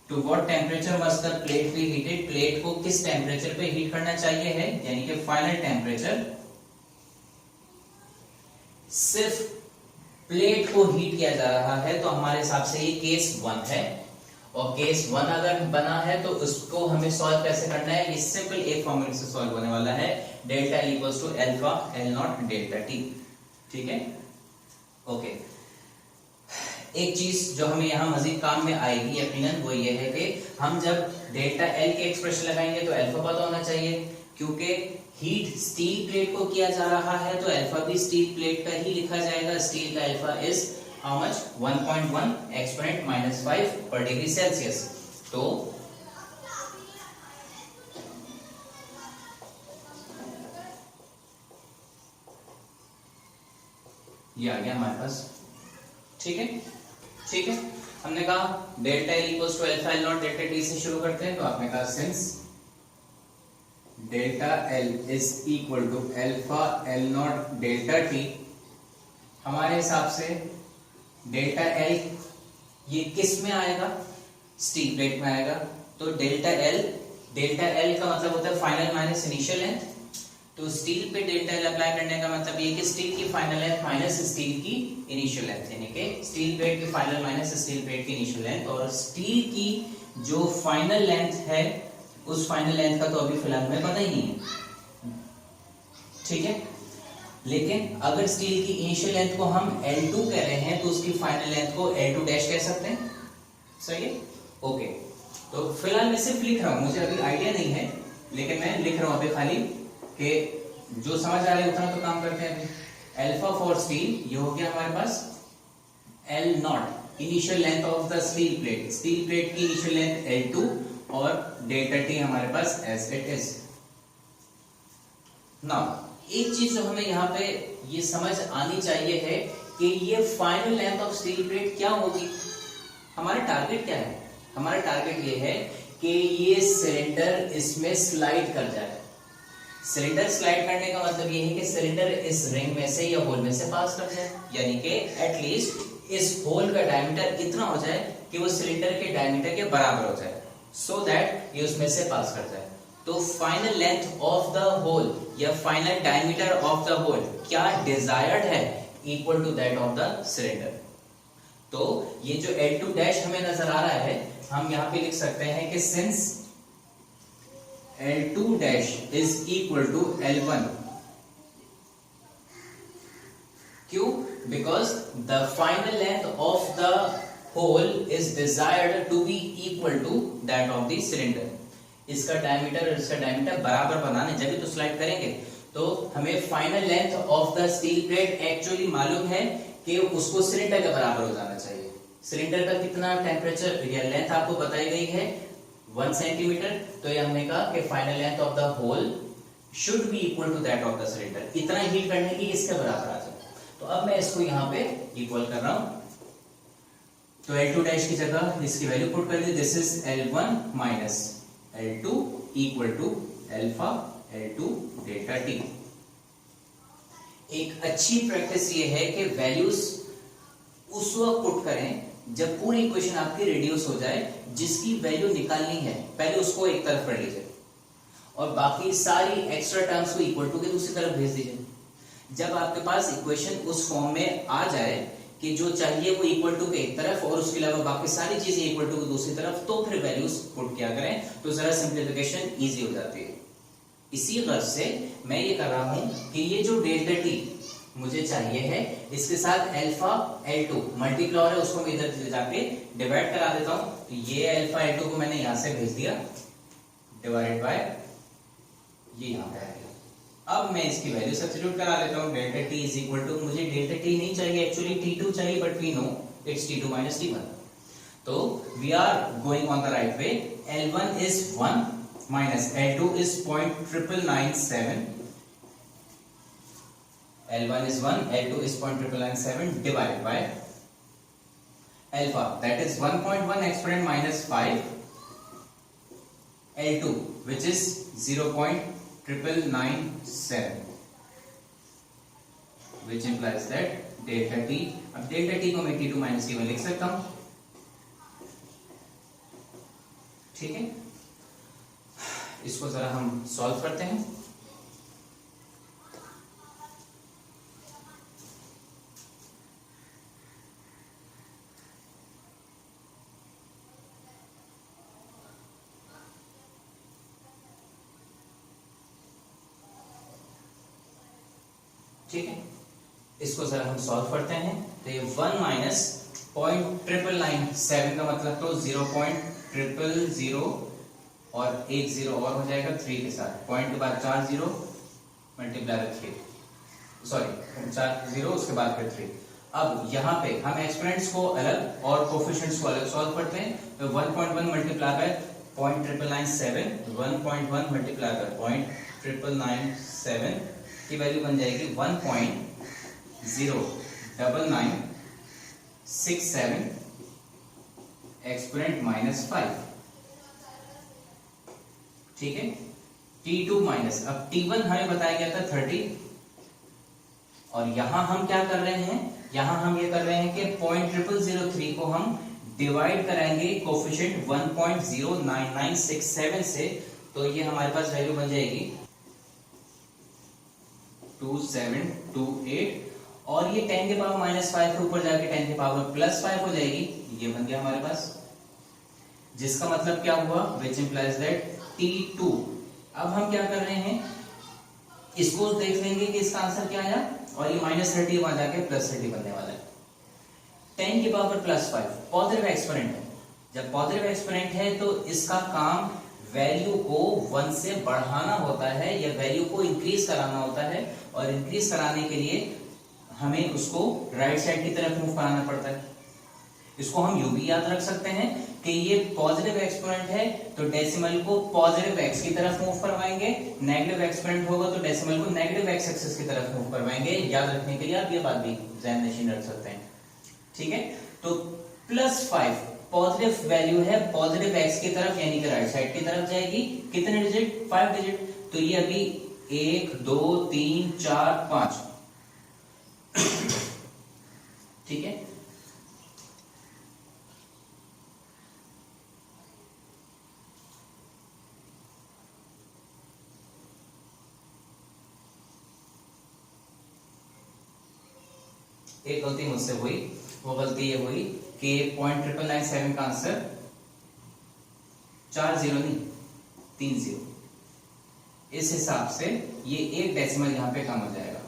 to what temperature must the plate be heated, plate को किस टेम्परेचर पे हीट करना चाहिए है, यानी कि फाइनल टेम्परेचर। सिर्फ प्लेट को हीट किया जा रहा है, तो हमारे हिसाब से ये केस 1 है, और केस 1 अगर बना है तो उसको हमें सॉल्व कैसे करना है, ये सिंपल एक फॉर्मूले से सॉल्व होने वाला है, delta L equals to alpha L nought delta T, ठीक है। ओके, एक चीज जो हमें यहाँ मजीद काम में आएगी यकीनन, वो ये है कि हम जब डेल्टा L के एक्सप्रेशन लगाएंगे तो अल्फा पता होना चाहिए, क्योंकि हीट स्टील प्लेट को किया जा रहा है, तो अल्फा भी स्टील प्लेट का ही लिखा जाएगा। स्टील का alpha is how much, 1.1 exponent -5 पर डिग्री सेल्सियस। तो ये आ गया हमारे पास, ठीक है, ठीक है। हमने कहा delta L equals to alpha L nought delta T से शुरू करते हैं, तो आपने कहा since delta L is equal to alpha L not delta T. हमारे हिसाब से डेल्टा एल ये किस में आएगा, स्टील प्लेट में आएगा। तो डेल्टा एल का मतलब होता है फाइनल माइनस इनिशियल लेंथ। तो स्टील पे डेल्टा एल अप्लाई करने का मतलब ये कि स्टील की फाइनल लेंथ माइनस स्टील की इनिशियल लेंथ, यानी कि स्टील प्लेट की फाइनल माइनस स्टील प्लेट की इनिशियल लेंथ। और स्टील की जो फाइनल लेंथ है उस फाइनल लेंथ का तो अभी फिलहाल हमें पता ही नहीं है, ठीक है। लेकिन अगर स्टील की इनिशियल लेंथ को हम L2 कह रहे हैं तो उसकी फाइनल लेंथ को L2 डैश कह सकते हैं, सही है, ओके। तो फिलहाल मैं सिर्फ लिख रहा हूं, मुझे अभी आइडिया नहीं है, लेकिन मैं लिख रहा हूं अभी खाली कि जो समझ आ रहा है उतना तो काम करते हैं अभी। अल्फा फॉर स्टील ये हो गया हमारे पास L not initial length of the steel plate, steel plate की इनिशियल लेंथ L2 और डेल्टा टी हमारे पास एज इट इज। नाउ एक चीज जो हमें यहाँ पे ये समझ आनी चाहिए है कि ये final length of steel plate क्या होगी। हमारा टारगेट क्या है, हमारा टारगेट ये है कि ये सिलेंडर इसमें स्लाइड कर जाए। सिलेंडर स्लाइड करने का मतलब ये है कि सिलेंडर इस रिंग में से या होल में से पास कर जाए, यानी कि एटलीस्ट इस होल का डायमीटर इतना हो जाए कि वो सिलेंडर के डायमीटर के बराबर हो जाए, सो दैट ये उसमें से पास कर जाए। तो final length of the hole या final diameter of the hole क्या डिजायर्ड है, equal to that of the cylinder. तो ये जो L2 डैश हमें नजर आ रहा है, हम यहां पे लिख सकते हैं कि since L2 dash is equal to L1, क्यों, because the final length of the hole is desired to be equal to that of the cylinder. इसका डायमीटर और इसका डायमीटर बराबर बनाने जब भी तो स्लाइड करेंगे, तो हमें final length of the steel plate actually मालूम है कि उसको सिलेंडर के बराबर हो जाना चाहिए। सिलेंडर का कितना टेम्परेचर या लेंथ आपको बताई गई है 1 सेंटीमीटर, तो ये हमने कहा कि final length of the hole should be equal to that of the cylinder. इतना हीट करने की इसके बराबर आ जाए। तो अब मैं इसको यहाँ पे इक्वल कर रहा हूं, तो L2 डैश की जगह इसकी वैल्यू पुट कर दी, this is L1 minus L2 equal to alpha L2 delta T. एक अच्छी प्रैक्टिस ये है कि वैल्यूज उस वक्त पुट करें जब पूरी इक्वेशन आपकी रिड्यूस हो जाए, जिसकी वैल्यू निकालनी है पहले उसको एक तरफ कर लीजिए और बाकी सारी एक्स्ट्रा टर्म्स को इक्वल टू के दूसरी तरफ भेज दीजिए। जब आपके पास इक्वेशन उस फॉर्म में आ जाए कि जो चाहिए वो इक्वल टू के एक तरफ और उसके अलावा बाकी सारी चीजें इक्वल टू के दूसरी तरफ, तो फिर वैल्यूज पुट किया करें, तो जरा सिंप्लीफिकेशन इजी हो जाती है। इसी गर्ज से मैं ये कर रहा हूं कि ये जो डेल्टा टी मुझे चाहिए है, इसके साथ अल्फा L2 मल्टीप्लाई है, उसको मैं इधर जाके डिवाइड करा देता हूं। तो ये अल्फा L2 को मैंने यहां से भेज दिया, डिवाइडेड बाय ये यहां पे आ गया। अब मैं इसकी वैल्यू सब्स्टिट्यूट करा देता हूं, delta T is equal to, मुझे डेल्टा टी नहीं चाहिए एक्चुअली T2 चाहिए, but we know it's T2 minus T1। तो we are going on the right way. L1 is 1 minus L2 is 0.997, L1 is 1, L2 is 0.997 divided by alpha, that is 1.1 exponent minus 5, L2 which is 0.997, which implies that delta t, अब delta t को मैं T2 minus T1 लिख सकता हूं, ठीक है। इसको जरा हम सॉल्व करते हैं। ठीक है, इसको जरा हम सॉल्व करते हैं। तो ये 1 माइनस 0.997 का मतलब तो 0.000 और एक जीरो और हो जाएगा 3 के साथ, पॉइंट के बाद 4 जीरो मल्टीप्लाई 3, सॉरी 4 जीरो उसके बाद फिर 3। अब यहाँ पे हम एक्सपोनेंट्स को अलग और कोफिशिएंट्स को अलग सॉल्व करते हैं। तो 1.1 मल्टीप्लाई बाय 0.997, 1.1 मल्टीप्लाई बाय 0.997 की वैल्यू बन जाएगी 1.09967 एक्सपोनेंट माइनस 5, ठीक है। T2 माइनस, अब T1 हमें बताया गया था 30, और यहां हम क्या कर रहे हैं, यहां हम ये कर रहे हैं कि 0.0003 को हम डिवाइड कराएंगे कोफिशिएंट 1.09967 से, तो ये हमारे पास वैल्यू बन जाएगी 2728, और ये 10 के पावर -5 के ऊपर जाके 10 के पावर +5 हो जाएगी, ये बन गया हमारे पास, जिसका मतलब क्या हुआ, विच इंप्लाइज दैट T2। अब हम क्या कर रहे हैं, इसको देख लेंगे कि इसका आंसर क्या आया, और ये -30 वहां जाके +30 बनने वाला है। 10 की पावर +5 पॉजिटिव एक्सपोनेंट है, जब पॉजिटिव एक्सपोनेंट है तो इसका काम वैल्यू को 1 से बढ़ाना होता है या वैल्यू को इंक्रीज कराना होता है, और इंक्रीज कराने के लिए हमें उसको राइट साइड की तरफ मूव कराना पड़ता है। इसको हम यूं भी याद रख सकते हैं कि ये पॉजिटिव एक्सपोनेंट है तो डेसिमल को पॉजिटिव x की तरफ मूव करवाएंगे, नेगेटिव एक्सपोनेंट होगा तो डेसिमल को नेगेटिव x एक्सिस की तरफ मूव करवाएंगे। याद रखने के लिए आप ये बात भी ध्यान नशीन रख सकते हैं, ठीक है। तो +5 पॉजिटिव वैल्यू है, पॉजिटिव x की तरफ यानी कि राइट साइड की तरफ जाएगी, कितने डिजिट, 5 डिजिट, तो ये अभी 1 2 3 4 5, ठीक है। एक गलती मुझसे हुई, वो गलती ये हुई कि 0.997 का आंसर 4 0 नहीं 3 0, इस हिसाब से ये एक डेसिमल यहां पे कम हो जाएगा,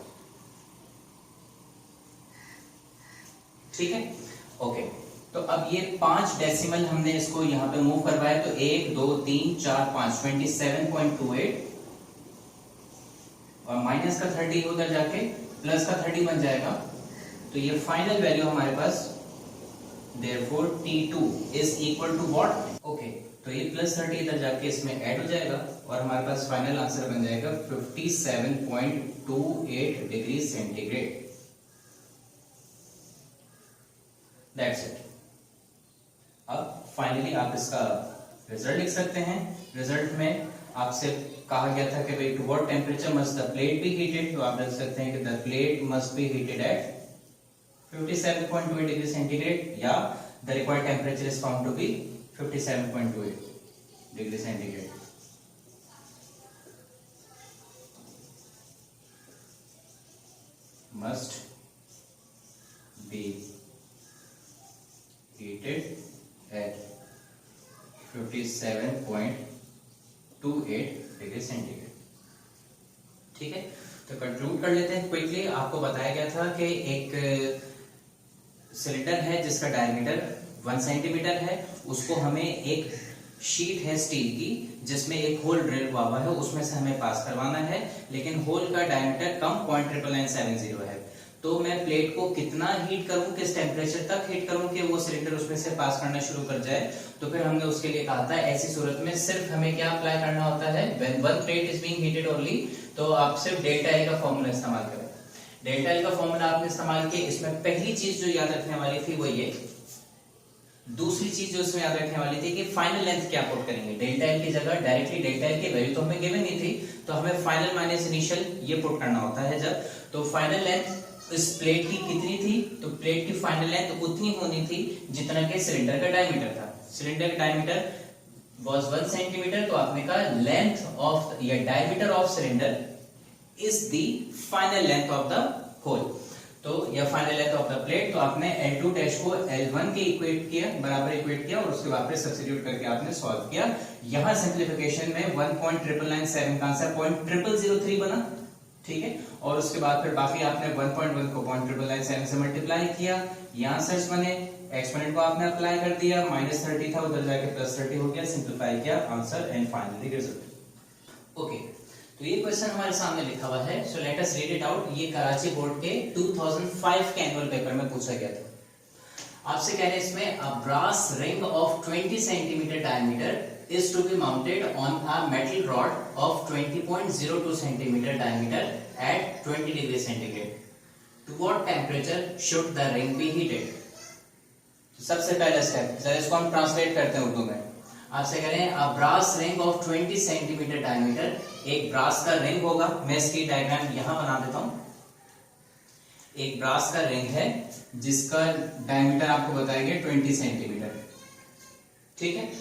ठीक है। ओके, तो अब ये 5 डेसिमल हमने इसको यहां पे मूव करवाया, तो 1 2 3 4 5 27.28, और माइनस का 30 उधर जाके प्लस का 30 बन जाएगा, तो ये फाइनल वैल्यू हमारे पास therefore T2 is equal to what? Okay, तो ये +30 इधर जाके इसमें ऐड हो जाएगा, और हमारे पास फाइनल आंसर बन जाएगा 57.28 डिग्री सेंटीग्रेड। That's it. अब फाइनली आप इसका रिजल्ट लिख सकते हैं। रिजल्ट में आपसे कहा गया था कि भाई to what temperature must the plate be heated, तो आप लिख सकते हैं कि the plate must be heated at 57.28 degree centigrade, या the required temperature is found to be 57.28 degree centigrade. Must be heated at 57.28 degree centigrade, ठीक है। तो कंक्लूड कर लेते हैं क्विकली। आपको बताया गया था कि एक सिलेंडर है जिसका डायमीटर 1 सेंटीमीटर है, उसको हमें एक शीट है स्टील की जिसमें एक होल ड्रिल हुआ है, उसमें से हमें पास करवाना है, लेकिन होल का डायमीटर कम 0.99970 है। तो मैं प्लेट को कितना हीट करूं, किस टेम्परेचर तक हीट करूं कि वो सिलेंडर उसमें से पास करना शुरू कर जाए, तो फिर हमने उसके लिए कहा था ऐसी सूरत में सिर्फ हमें क्या अप्लाई करना होता है, when one plate is being heated only, तो आप सिर्फ डेल्टा एल का फॉर्मूला इस्तेमाल करें। डेल्टा एल का फॉर्मूला आपने इस्तेमाल किया, इसमें पहली चीज जो याद रखने वाली थी वो ये, दूसरी चीज जो इसमें याद रखने वाली थी कि फाइनल लेंथ क्या पुट करेंगे, डेल्टा एल की जगह डायरेक्टली डेल्टा एल की वैल्यू तो हमें गिवन नहीं थी, तो हमें फाइनल माइनस इनिशियल ये पुट करना होता है जब, तो फाइनल लेंथ इस प्लेट की कितनी थी, तो प्लेट की फाइनल लेंथ उतनी होनी थी जितना कि सिलेंडर का डायमीटर था। सिलेंडर का डायमीटर वाज 1 सेंटीमीटर, तो आपने कहा लेंथ ऑफ या diameter of cylinder is the final length of the hole, तो या final length of the plate, तो आपने L2 डैश को L1 के इक्वेट किया, बराबर इक्वेट किया, और उसके बाद फिर सब्स्टिट्यूट करके आपने सॉल्व किया। यहां सिंप्लीफिकेशन में 1.997 का आंसर 0.0003 बना, ठीक है, और उसके बाद फिर बाकी आपने 1.1 को 0.997 से मल्टीप्लाई किया, यहाँ आंसर्स बने, एक्सपोनेंट को आपने अप्लाई कर दिया, -30 था उधर जाके +30 हो गया, सिंप्लीफाई किया answer, and finally result. Okay, तो ये क्वेश्चन हमारे सामने लिखा हुआ है, सो let us read it out. ये कराची बोर्ड के 2005 के एनुअल पेपर में पूछा गया था। आपसे कह रहे हैं इसमें a brass ring of 20 centimetre diameter is to be mounted on a metal rod of 20.02 centimeter diameter at 20 degree centigrade. To what temperature should the ring be heated? तो सबसे पहला स्टेप, जरा इसको हम ट्रांसलेट करते हैं उर्दू में। आपसे कह रहे हैं a brass ring of 20 centimetre diameter, एक ब्रास का रिंग होगा, मैं इसकी डायग्राम यहां बना देता हूं। एक ब्रास का रिंग है जिसका डायमीटर आपको बताएंगे 20 सेंटीमीटर, ठीक है।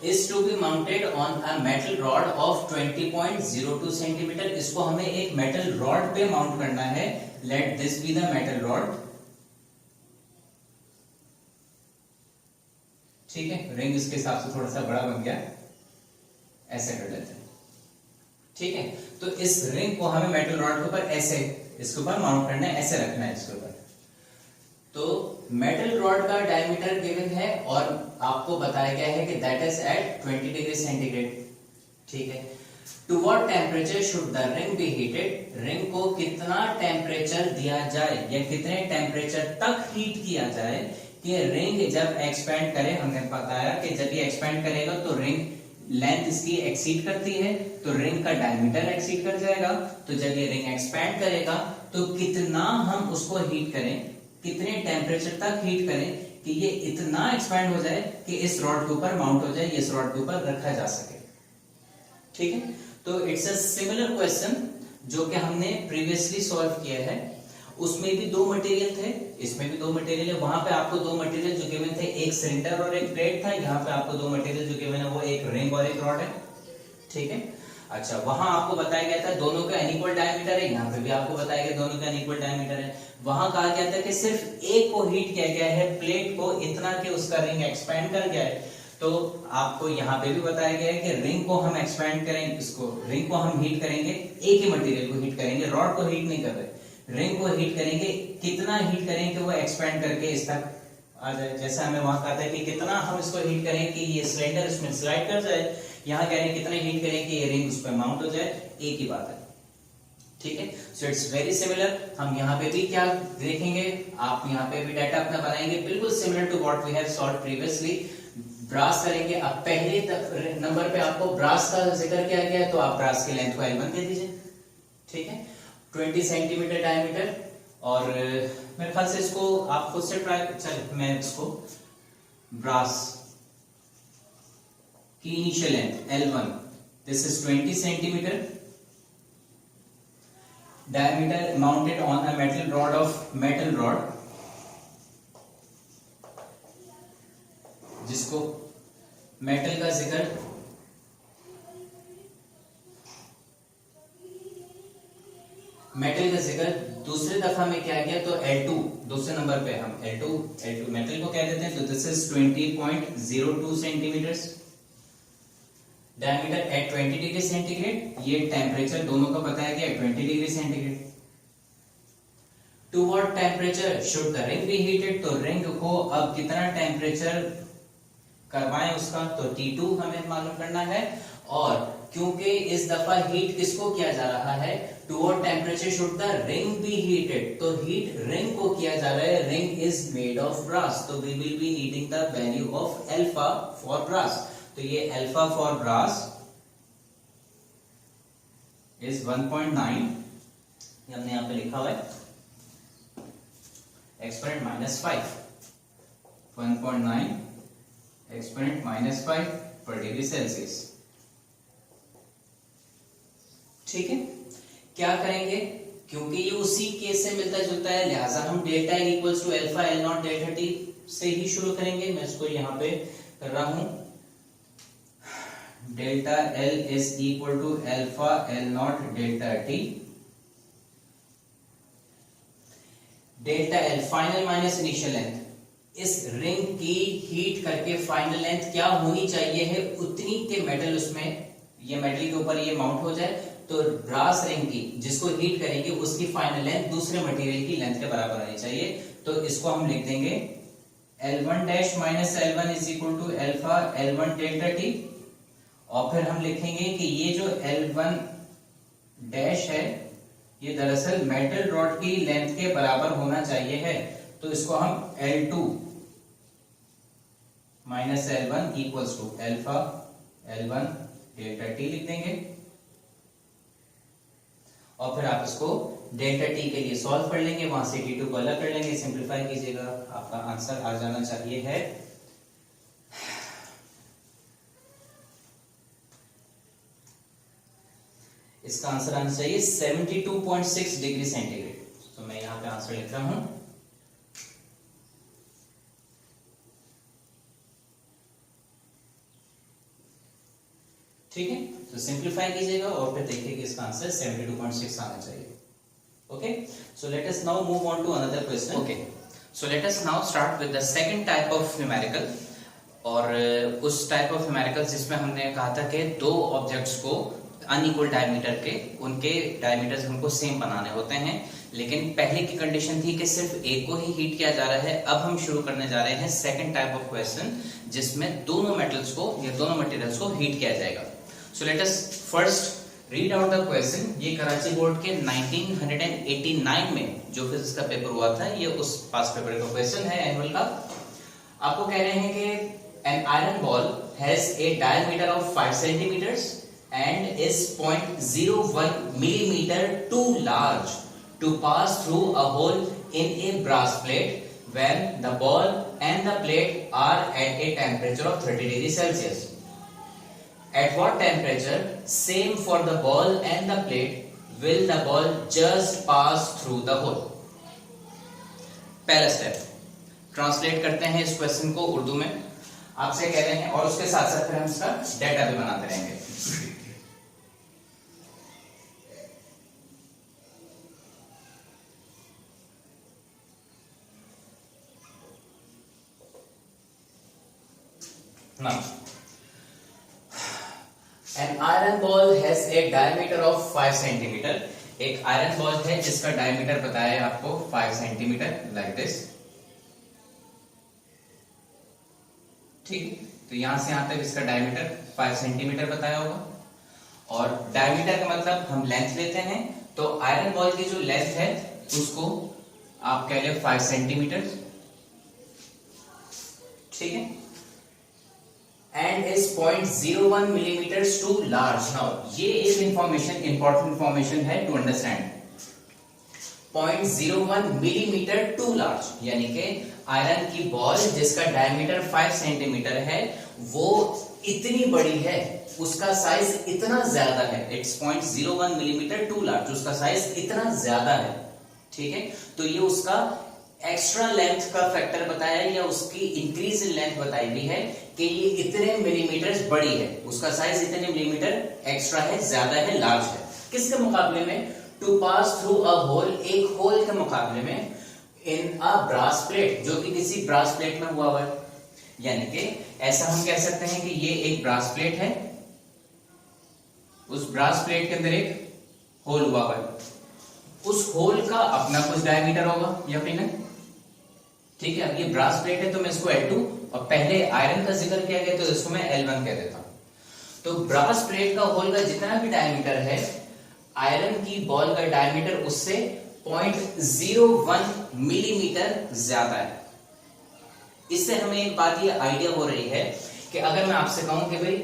Is to be mounted on a metal rod of 20.02 centimetre, इसको हमें एक मेटल रॉड पे माउंट करना है। Let this be the metal rod, ठीक है। रिंग इसके हिसाब से थोड़ा सा बड़ा बन गया, ऐसे कर लेते हैं, ठीक है। तो इस रिंग को हमें मेटल रॉड के ऊपर ऐसे इसके ऊपर माउंट करना है, ऐसे रखना है इसके ऊपर। तो मेटल रॉड का डायमीटर गिवन है और आपको बताया गया है कि that is at 20 degree centigrade, ठीक है। To what temperature should the ring be heated, ring को कितना टेम्परेचर दिया जाए या कितने टेम्परेचर तक हीट किया जाए कि रिंग जब एक्सपेंड करे, हमने बताया कि जब ये एक्सपेंड करेगा तो रिंग लेंथ इसकी एक्सीड करती है तो रिंग का डायमीटर एक्सीड कर जाएगा। तो जब ये रिंग एक्सपेंड करेगा तो कितना हम उसको हीट करें, कितने टेम्परेचर तक हीट करें कि ये इतना एक्सपेंड हो जाए कि इस रॉड के ऊपर माउंट हो जाए, इस रॉड के ऊपर रखा जा सके, ठीक है। तो इट्स अ सिमिलर क्वेश्चन जो कि हमने प्रीवियसली सॉल्व किया है। उसमें भी दो मटेरियल थे, इसमें भी दो मटेरियल है। वहां पे आपको दो मटेरियल जो गिवन थे, एक सिलेंडर और एक प्लेट था। यहाँ पे आपको दो मटेरियल जो गिवन है वो एक रिंग और एक रॉड है, ठीक है। अच्छा, वहां आपको बताया गया था दोनों का अनइक्वल डायमीटर है, यहाँ पे भी आपको बताया गया दोनों का अनइक्वल डायमीटर है। वहां कहा गया था कि सिर्फ एक को हीट किया गया है, प्लेट को, इतना कि उसका रिंग एक्सपेंड कर गया है। तो आपको यहाँ पे भी बताया गया है कि रिंग को हम एक्सपेंड करेंगे, इसको रिंग को हम हीट करेंगे, एक ही मटेरियल को हीट करेंगे, रॉड को हीट नहीं कर रहे, रिंग को हीट करेंगे। कितना हीट करेंगे कि वो एक्सपेंड करके इस तक आ जाए, जैसा हमें वहां कहा था कि कितना हम इसको हीट करें कि ये सिलेंडर इसमें स्लाइड कर जाए। यहाँ कह रहे हैं कितने हीट करें कि ये रिंग उस पर माउंट हो जाए, एक ही बात है, ठीक है। So it's very similar. हम यहाँ पे भी क्या देखेंगे, आप यहाँ पे भी डाटा अपना बनाएंगे बिल्कुल similar to what we have solved previously. Brass करेंगे। अब पहले नंबर पे आपको ब्रास का जिक्र किया गया है तो आप ब्रास की लेंथ को L1 दे दीजिए, ठीक है। 20 सेंटीमीटर डायमीटर, और मेरे ख्याल से इसको आप खुद से ट्राई, चल मैं इसको ब्रास की initial length L1, this is 20 centimetre diameter mounted on a metal rod of metal rod, जिसको मेटल का जिक्र दूसरे दफा में क्या गया तो L2, दूसरे नंबर पे हम L2 मेटल को कह देते हैं। तो this is 20.02 centimetre diameter at 20 degree centigrade. ये टेम्परेचर दोनों का बताया गया 20 degree centigrade. To what temperature should the ring be heated, तो रिंग को अब कितना टेम्परेचर करवाएं उसका, तो T2 हमें मालूम करना है। और क्योंकि इस दफा हीट किसको किया जा रहा है, to what temperature should the ring be heated, तो हीट रिंग को किया जा रहा है। Ring is made of brass, तो we will be needing the value of alpha for brass. तो ये अल्फा फॉर ब्रास इज 1.9, ये हमने यहां पे लिखा हुआ है, एक्सपोनेंट -5, 1.9 एक्सपोनेंट -5 पर डिग्री सेल्सियस, ठीक है। क्या करेंगे, क्योंकि ये उसी केस से मिलता जुलता है, लिहाजा हम delta L equals to alpha L nought delta T से ही शुरू करेंगे। मैं इसको यहां पे कर रहा हूं, delta L is equal to alpha L nought delta T, delta L final minus initial length. इस रिंग की हीट करके फाइनल लेंथ क्या होनी चाहिए है, उतनी के मेटल उसमें, ये मेटल के ऊपर ये माउंट हो जाए। तो ब्रास रिंग की जिसको हीट करेंगे उसकी फाइनल लेंथ दूसरे मटेरियल की लेंथ के बराबर होनी चाहिए। तो इसको हम लिख देंगे L1 dash minus L1 is equal to alpha L1 delta T, और फिर हम लिखेंगे कि ये जो L1 डैश है ये दरअसल मेटल रॉड की लेंथ के बराबर होना चाहिए है। तो इसको हम L2 minus L1 equals to alpha L1 delta T लिख देंगे, और फिर आप इसको डेल्टा T के लिए सॉल्व कर लेंगे, वहां से T2 को अलग कर लेंगे, सिंपलीफाई कीजिएगा, आपका आंसर आ जाना चाहिए है इसका आंसर आना चाहिए 72.6 डिग्री सेंटीग्रेड। तो मैं यहां पे आंसर लिख रहा हूं। ठीक है, तो सिंप्लीफाई कीजिएगा और फिर देखिए कि इसका आंसर 72.6 आना चाहिए। Okay, so let us now move on to another question. Okay, so let us now start with the second type of numerical, और उस टाइप ऑफ न्यूमेरिकल जिसमें हमने कहा था कि दो ऑब्जेक्ट्स को अनइक्वल डायमीटर के, उनके डायमीटर्स हमको सेम बनाने होते हैं, लेकिन पहले की कंडीशन थी कि सिर्फ एक को ही हीट किया जा रहा है। अब हम शुरू करने जा रहे हैं सेकंड टाइप ऑफ क्वेश्चन जिसमें दोनों मेटल्स को या दोनों मटेरियल्स को हीट किया जाएगा। सो let us first read out the question. ये कराची बोर्ड के 1989 में जो फिजिक्स का पेपर हुआ था, ये उस पास पेपर का क्वेश्चन है एनुअल का। आपको कह रहे हैं कि an iron ball has a diameter of 5 centimeters and is 0.01 millimeter too large to pass through a hole in a brass plate when the ball and the plate are at a temperature of 30 degrees Celsius. At what temperature, same for the ball and the plate, will the ball just pass through the hole? पहला step, translate करते हैं इस question को उर्दू में, आपसे कह रहे हैं, और उसके साथ साथ फिर हम इसका डेटा भी बनाते रहेंगे। Now, an iron ball has a diameter of 5 centimeter. एक आयरन बॉल है जिसका डायमीटर बताया है आपको 5 सेंटीमीटर, लाइक दिस। ठीक है, तो यहां से यहां तक इसका डायमीटर 5 सेंटीमीटर बताया होगा, और डायमीटर का मतलब हम लेंथ लेते हैं, तो आयरन बॉल की जो लेंथ है उसको आप कह ले 5 सेंटीमीटर। ठीक है, and is 0.01 millimetre too large. Now ये एक इंफॉर्मेशन, इंपॉर्टेंट इंफॉर्मेशन है to understand. 0.01 millimetre too large, यानी कि आयरन की बॉल जिसका डायमीटर 5 सेंटीमीटर है वो इतनी बड़ी है, उसका साइज इतना ज्यादा है। इट्स 0.01 मिलीमीटर टू लार्ज, उसका साइज इतना ज्यादा है। ठीक है, तो ये उसका एक्स्ट्रा लेंथ का फैक्टर बताया है, या उसकी इंक्रीज इन लेंथ बताई हुई है कि ये इतने मिलीमीटर बड़ी है, उसका साइज इतने मिलीमीटर एक्स्ट्रा है, ज्यादा है, लार्ज है। किसके मुकाबले में? To pass through a hole, एक होल के मुकाबले में, इन अ ब्रास प्लेट, जो कि किसी ब्रास प्लेट में हुआ हुआ है। यानी कि ऐसा हम कह सकते हैं कि ये एक ब्रास प्लेट है, उस ब्रास प्लेट के अंदर एक होल हुआ हुआ है, उस होल का अपना कुछ डायमीटर होगा यकीनन। ठीक है, अब ये ब्रास प्लेट है तो मैं इसको L2, और पहले आयरन का जिक्र किया गया तो इसको मैं L1 कह देता हूं। तो ब्रास प्लेट का होल का जितना भी डायमीटर है, आयरन की बॉल का डायमीटर उससे 0.01 मिलीमीटर ज्यादा है। इससे हमें एक बात ये आइडिया हो रही है कि अगर मैं आपसे कहूं कि भाई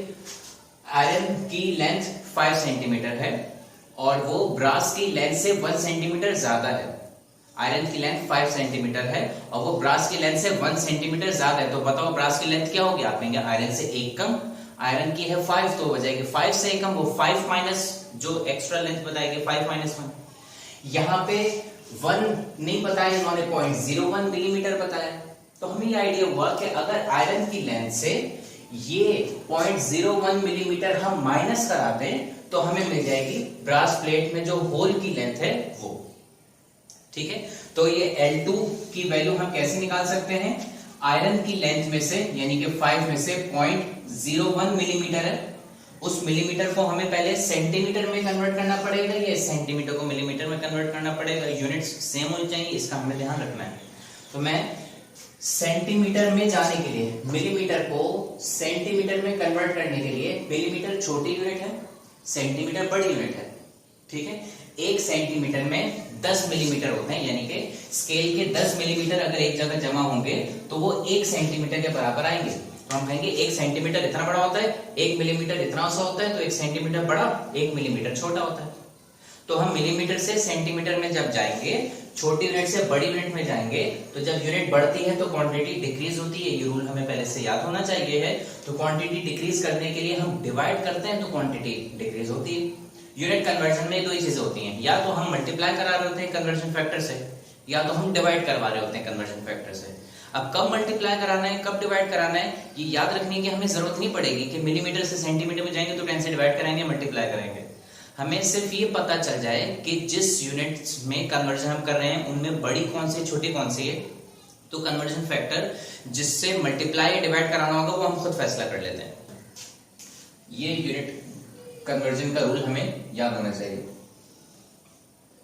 आयरन की लेंथ 5 सेंटीमीटर है और वो ब्रास की लेंथ से 1 सेंटीमीटर ज्यादा है, आयरन की लेंथ 5 सेंटीमीटर है और वो ब्रास की लेंथ से 1 सेंटीमीटर ज्यादा है, तो बताओ ब्रास की लेंथ क्या होगी? आप कहेंगे आयरन से 1 कम, आयरन की है 5 तो हो जाएगी 5 से 1 कम, वो 5 माइनस जो एक्स्ट्रा लेंथ बताएगी 5 माइनस 1। यहाँ पे 1 नहीं बताया इन्होंने, 0.01 मिलीमीटर बताया, तो हमें ये आइडिया हुआ कि अगर आयरन की लेंथ से ये 0.01 मिलीमीटर हम माइनस करा दें तो हमें मिल जाएगी ब्रास प्लेट में जो होल की लेंथ है वो। ठीक है, तो ये L2 की वैल्यू हम कैसे निकाल सकते हैं? आयरन की लेंथ में से, यानी कि 5 में से 0.01 मिलीमीटर है, उस मिलीमीटर को हमें पहले सेंटीमीटर में कन्वर्ट करना पड़ेगा, या सेंटीमीटर को मिलीमीटर में कन्वर्ट करना पड़ेगा। यूनिट्स सेम होनी चाहिए, इसका हमें ध्यान रखना है। तो मैं सेंटीमीटर में जाने के लिए, मिलीमीटर को सेंटीमीटर में कन्वर्ट करने के लिए, मिलीमीटर छोटी यूनिट है, सेंटीमीटर बड़ी यूनिट है। ठीक है, 1 सेंटीमीटर में 10 मिलीमीटर होते हैं, यानी कि स्केल के 10 मिलीमीटर अगर एक जगह जमा होंगे तो वो 1 सेंटीमीटर के बराबर आएंगे। तो हम कहेंगे 1 सेंटीमीटर इतना बड़ा होता है, 1 मिलीमीटर इतना सा होता है, तो 1 सेंटीमीटर बड़ा, 1 मिलीमीटर छोटा होता है। तो हम मिलीमीटर से सेंटीमीटर में जब जाएंगे, छोटी यूनिट से बड़ी यूनिट में जाएंगे, तो जब यूनिट बढ़ती है तो क्वांटिटी डिक्रीज होती है। ये रूल हमें पहले से याद होना चाहिए है। तो क्वांटिटी डिक्रीज करने के लिए हम डिवाइड करते हैं तो क्वांटिटी डिक्रीज होती है। यूनिट कन्वर्जन में दो ही चीजें होती हैं, या तो हम मल्टीप्लाई करा रहे होते हैं कन्वर्जन फैक्टर से, या तो हम डिवाइड करवा रहे होते हैं कन्वर्जन फैक्टर से। अब कब मल्टीप्लाई कराना है, कब डिवाइड कराना है, ये याद रखने की हमें जरूरत नहीं पड़ेगी कि मिलीमीटर से सेंटीमीटर में जाएंगे तो 10 से डिवाइड कराएंगे, मल्टीप्लाई करेंगे। हमें सिर्फ ये पता चल जाए कि जिस यूनिट्स में कन्वर्जन हम कर रहे हैं उनमें बड़ी कौन सी, छोटी कौन सी है, तो कन्वर्जन फैक्टर जिससे मल्टीप्लाई या डिवाइड कराना होगा वो हम खुद फैसला कर लेते हैं। ये यूनिट कन्वर्जन का रूल हमें याद होना चाहिए।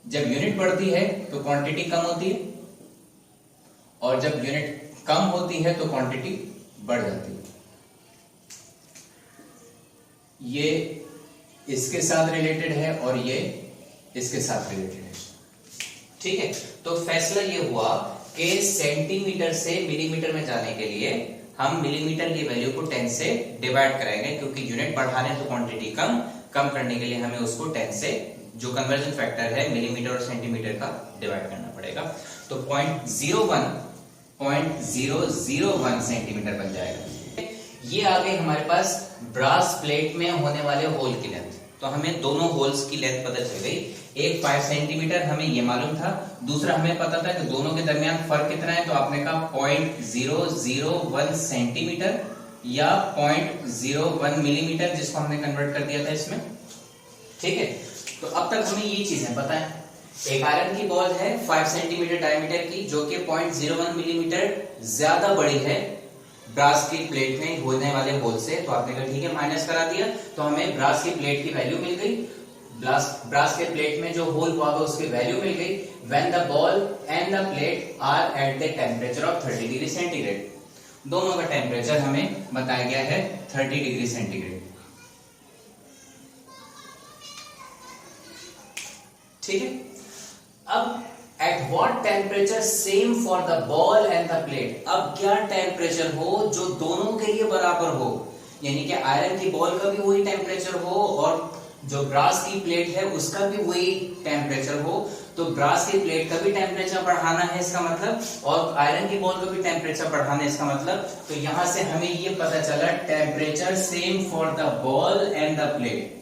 जब यूनिट बढ़ती है तो क्वांटिटी कम होती है, और जब यूनिट कम होती है तो क्वांटिटी बढ़ जाती है। ये इसके साथ रिलेटेड है और ये इसके साथ रिलेटेड है, ठीक है। तो फैसला ये हुआ कि सेंटीमीटर से मिलीमीटर में जाने के लिए हम मिलीमीटर की वैल्यू को 10 से डिवाइड कराएंगे, क्योंकि यूनिट बढ़ा रहे हैं तो क्वांटिटी कम करने के लिए हमें उसको 10 से, जो कन्वर्जन फैक्टर है मिलीमीटर और सेंटीमीटर का, डिवाइड करना पड़ेगा। तो 0.001 सेंटीमीटर बन जाएगा। ये आ गई हमारे पास ब्रास प्लेट में होने वाले होल की लेंथ। तो हमें दोनों होल्स की लेंथ पता चल गई। एक 5 सेंटीमीटर हमें ये मालूम था, दूसरा हमें पता था कि दोनों के दरमियान फर्क कितना है, तो आपने कहा 0.001 सेंटीमीटर या 0.01 मिलीमीटर, जिसको हमने कन्वर्ट कर दिया था इसमें, ठीक है। तो अब तक हमें ये चीजें पता है। एक आयरन की बॉल है 5 सेंटीमीटर डायमीटर की, जो कि 0.01 मिलीमीटर ज्यादा बड़ी है ब्रास की प्लेट में होने वाले होल से। तो आपने कहा ठीक है, माइनस करा दिया, तो हमें ब्रास की प्लेट की वैल्यू मिल गई। ब्रास के प्लेट में जो होल हुआ है उसकी वैल्यू मिल गई। When the ball and the plate are at the temperature of 30 degree centigrade. दोनों का टेम्परेचर हमें बताया गया है 30 डिग्री सेंटीग्रेड, ठीक है। अब at what temperature same for the ball and the plate. अब क्या टेम्परेचर हो जो दोनों के लिए बराबर हो, यानी कि आयरन की बॉल का भी वही टेम्परेचर हो और जो ब्रास की प्लेट है उसका भी वही टेम्परेचर हो। तो ब्रास की प्लेट का भी टेम्परेचर बढ़ाना है इसका मतलब, और आयरन की बॉल का भी टेम्परेचर बढ़ाना है इसका मतलब। तो यहां से हमें ये पता चला temperature same for the ball and the plate.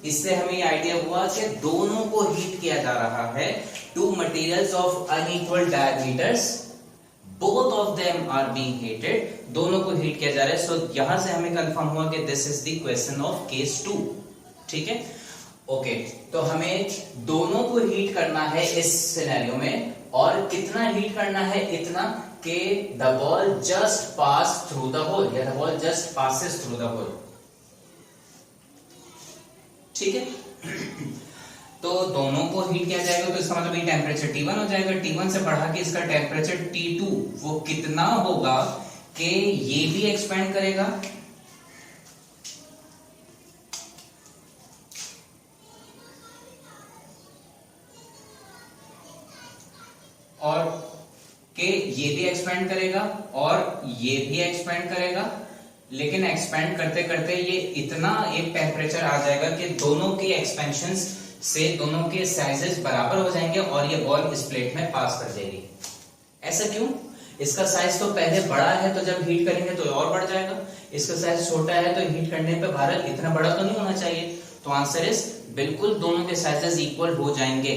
इससे हमें ये आइडिया हुआ कि दोनों को हीट किया जा रहा है। Two materials of unequal diameters, both of them are being heated, दोनों को हीट किया जा रहा है। सो यहां से हमें कंफर्म हुआ कि this is the question of case 2, ठीक है। ओके, तो हमें दोनों को हीट करना है इस सिनेरियो में, और कितना हीट करना है, इतना कि the ball just pass through the hole, या the ball just passes through the hole, ठीक है। तो दोनों को हीट किया जाएगा, तो इसका मतलब ये टेम्परेचर T1 हो जाएगा। T1 से बढ़ा के इसका टेम्परेचर T2 वो कितना होगा कि ये भी एक्सपेंड करेगा और कि ये भी एक्सपेंड करेगा और ये भी एक्सपेंड करेगा, लेकिन एक्सपेंड करते करते ये इतना एक टेम्परेचर आ जाएगा कि दोनों की एक्सपेंशन से दोनों के साइजेस बराबर हो जाएंगे और ये बॉल इस प्लेट में पास कर जाएगी। ऐसा क्यों? इसका साइज तो पहले बड़ा है, तो जब हीट करेंगे तो और बढ़ जाएगा। इसका साइज छोटा है, तो हीट करने पे भारत इतना बड़ा तो नहीं होना चाहिए। तो आंसर इज बिल्कुल दोनों के साइजेस इक्वल हो जाएंगे।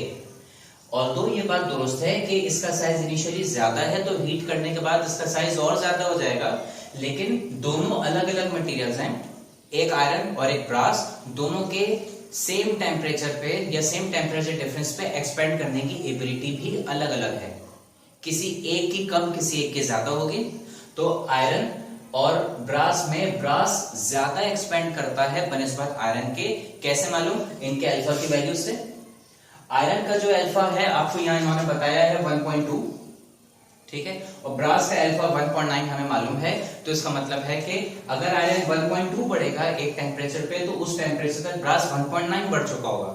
और दो ये बात दुरुस्त है कि इसका साइज इनिशियली ज्यादा है, तो हीट करने के बाद इसका साइज और ज्यादा हो जाएगा, लेकिन दोनों अलग अलग मटेरियल्स हैं, एक आयरन और एक ब्रास, दोनों के सेम टेम्परेचर पे या सेम टेम्परेचर डिफरेंस पे एक्सपेंड करने की एबिलिटी भी अलग अलग है। किसी एक की कम, किसी एक की ज्यादा होगी। तो आयरन और ब्रास में ब्रास ज्यादा एक्सपेंड करता है बनिस्बत आयरन के। कैसे मालूम? इनके अल्फा की वैल्यू से। आयरन का जो अल्फा है आपको यहाँ इन्होंने बताया है 1.2, ठीक है, और ब्रास का अल्फा 1.9 हमें मालूम है। तो इसका मतलब है कि अगर आयरन 1.2 बढ़ेगा एक टेम्परेचर पे, तो उस टेम्परेचर तक ब्रास 1.9 बढ़ चुका होगा।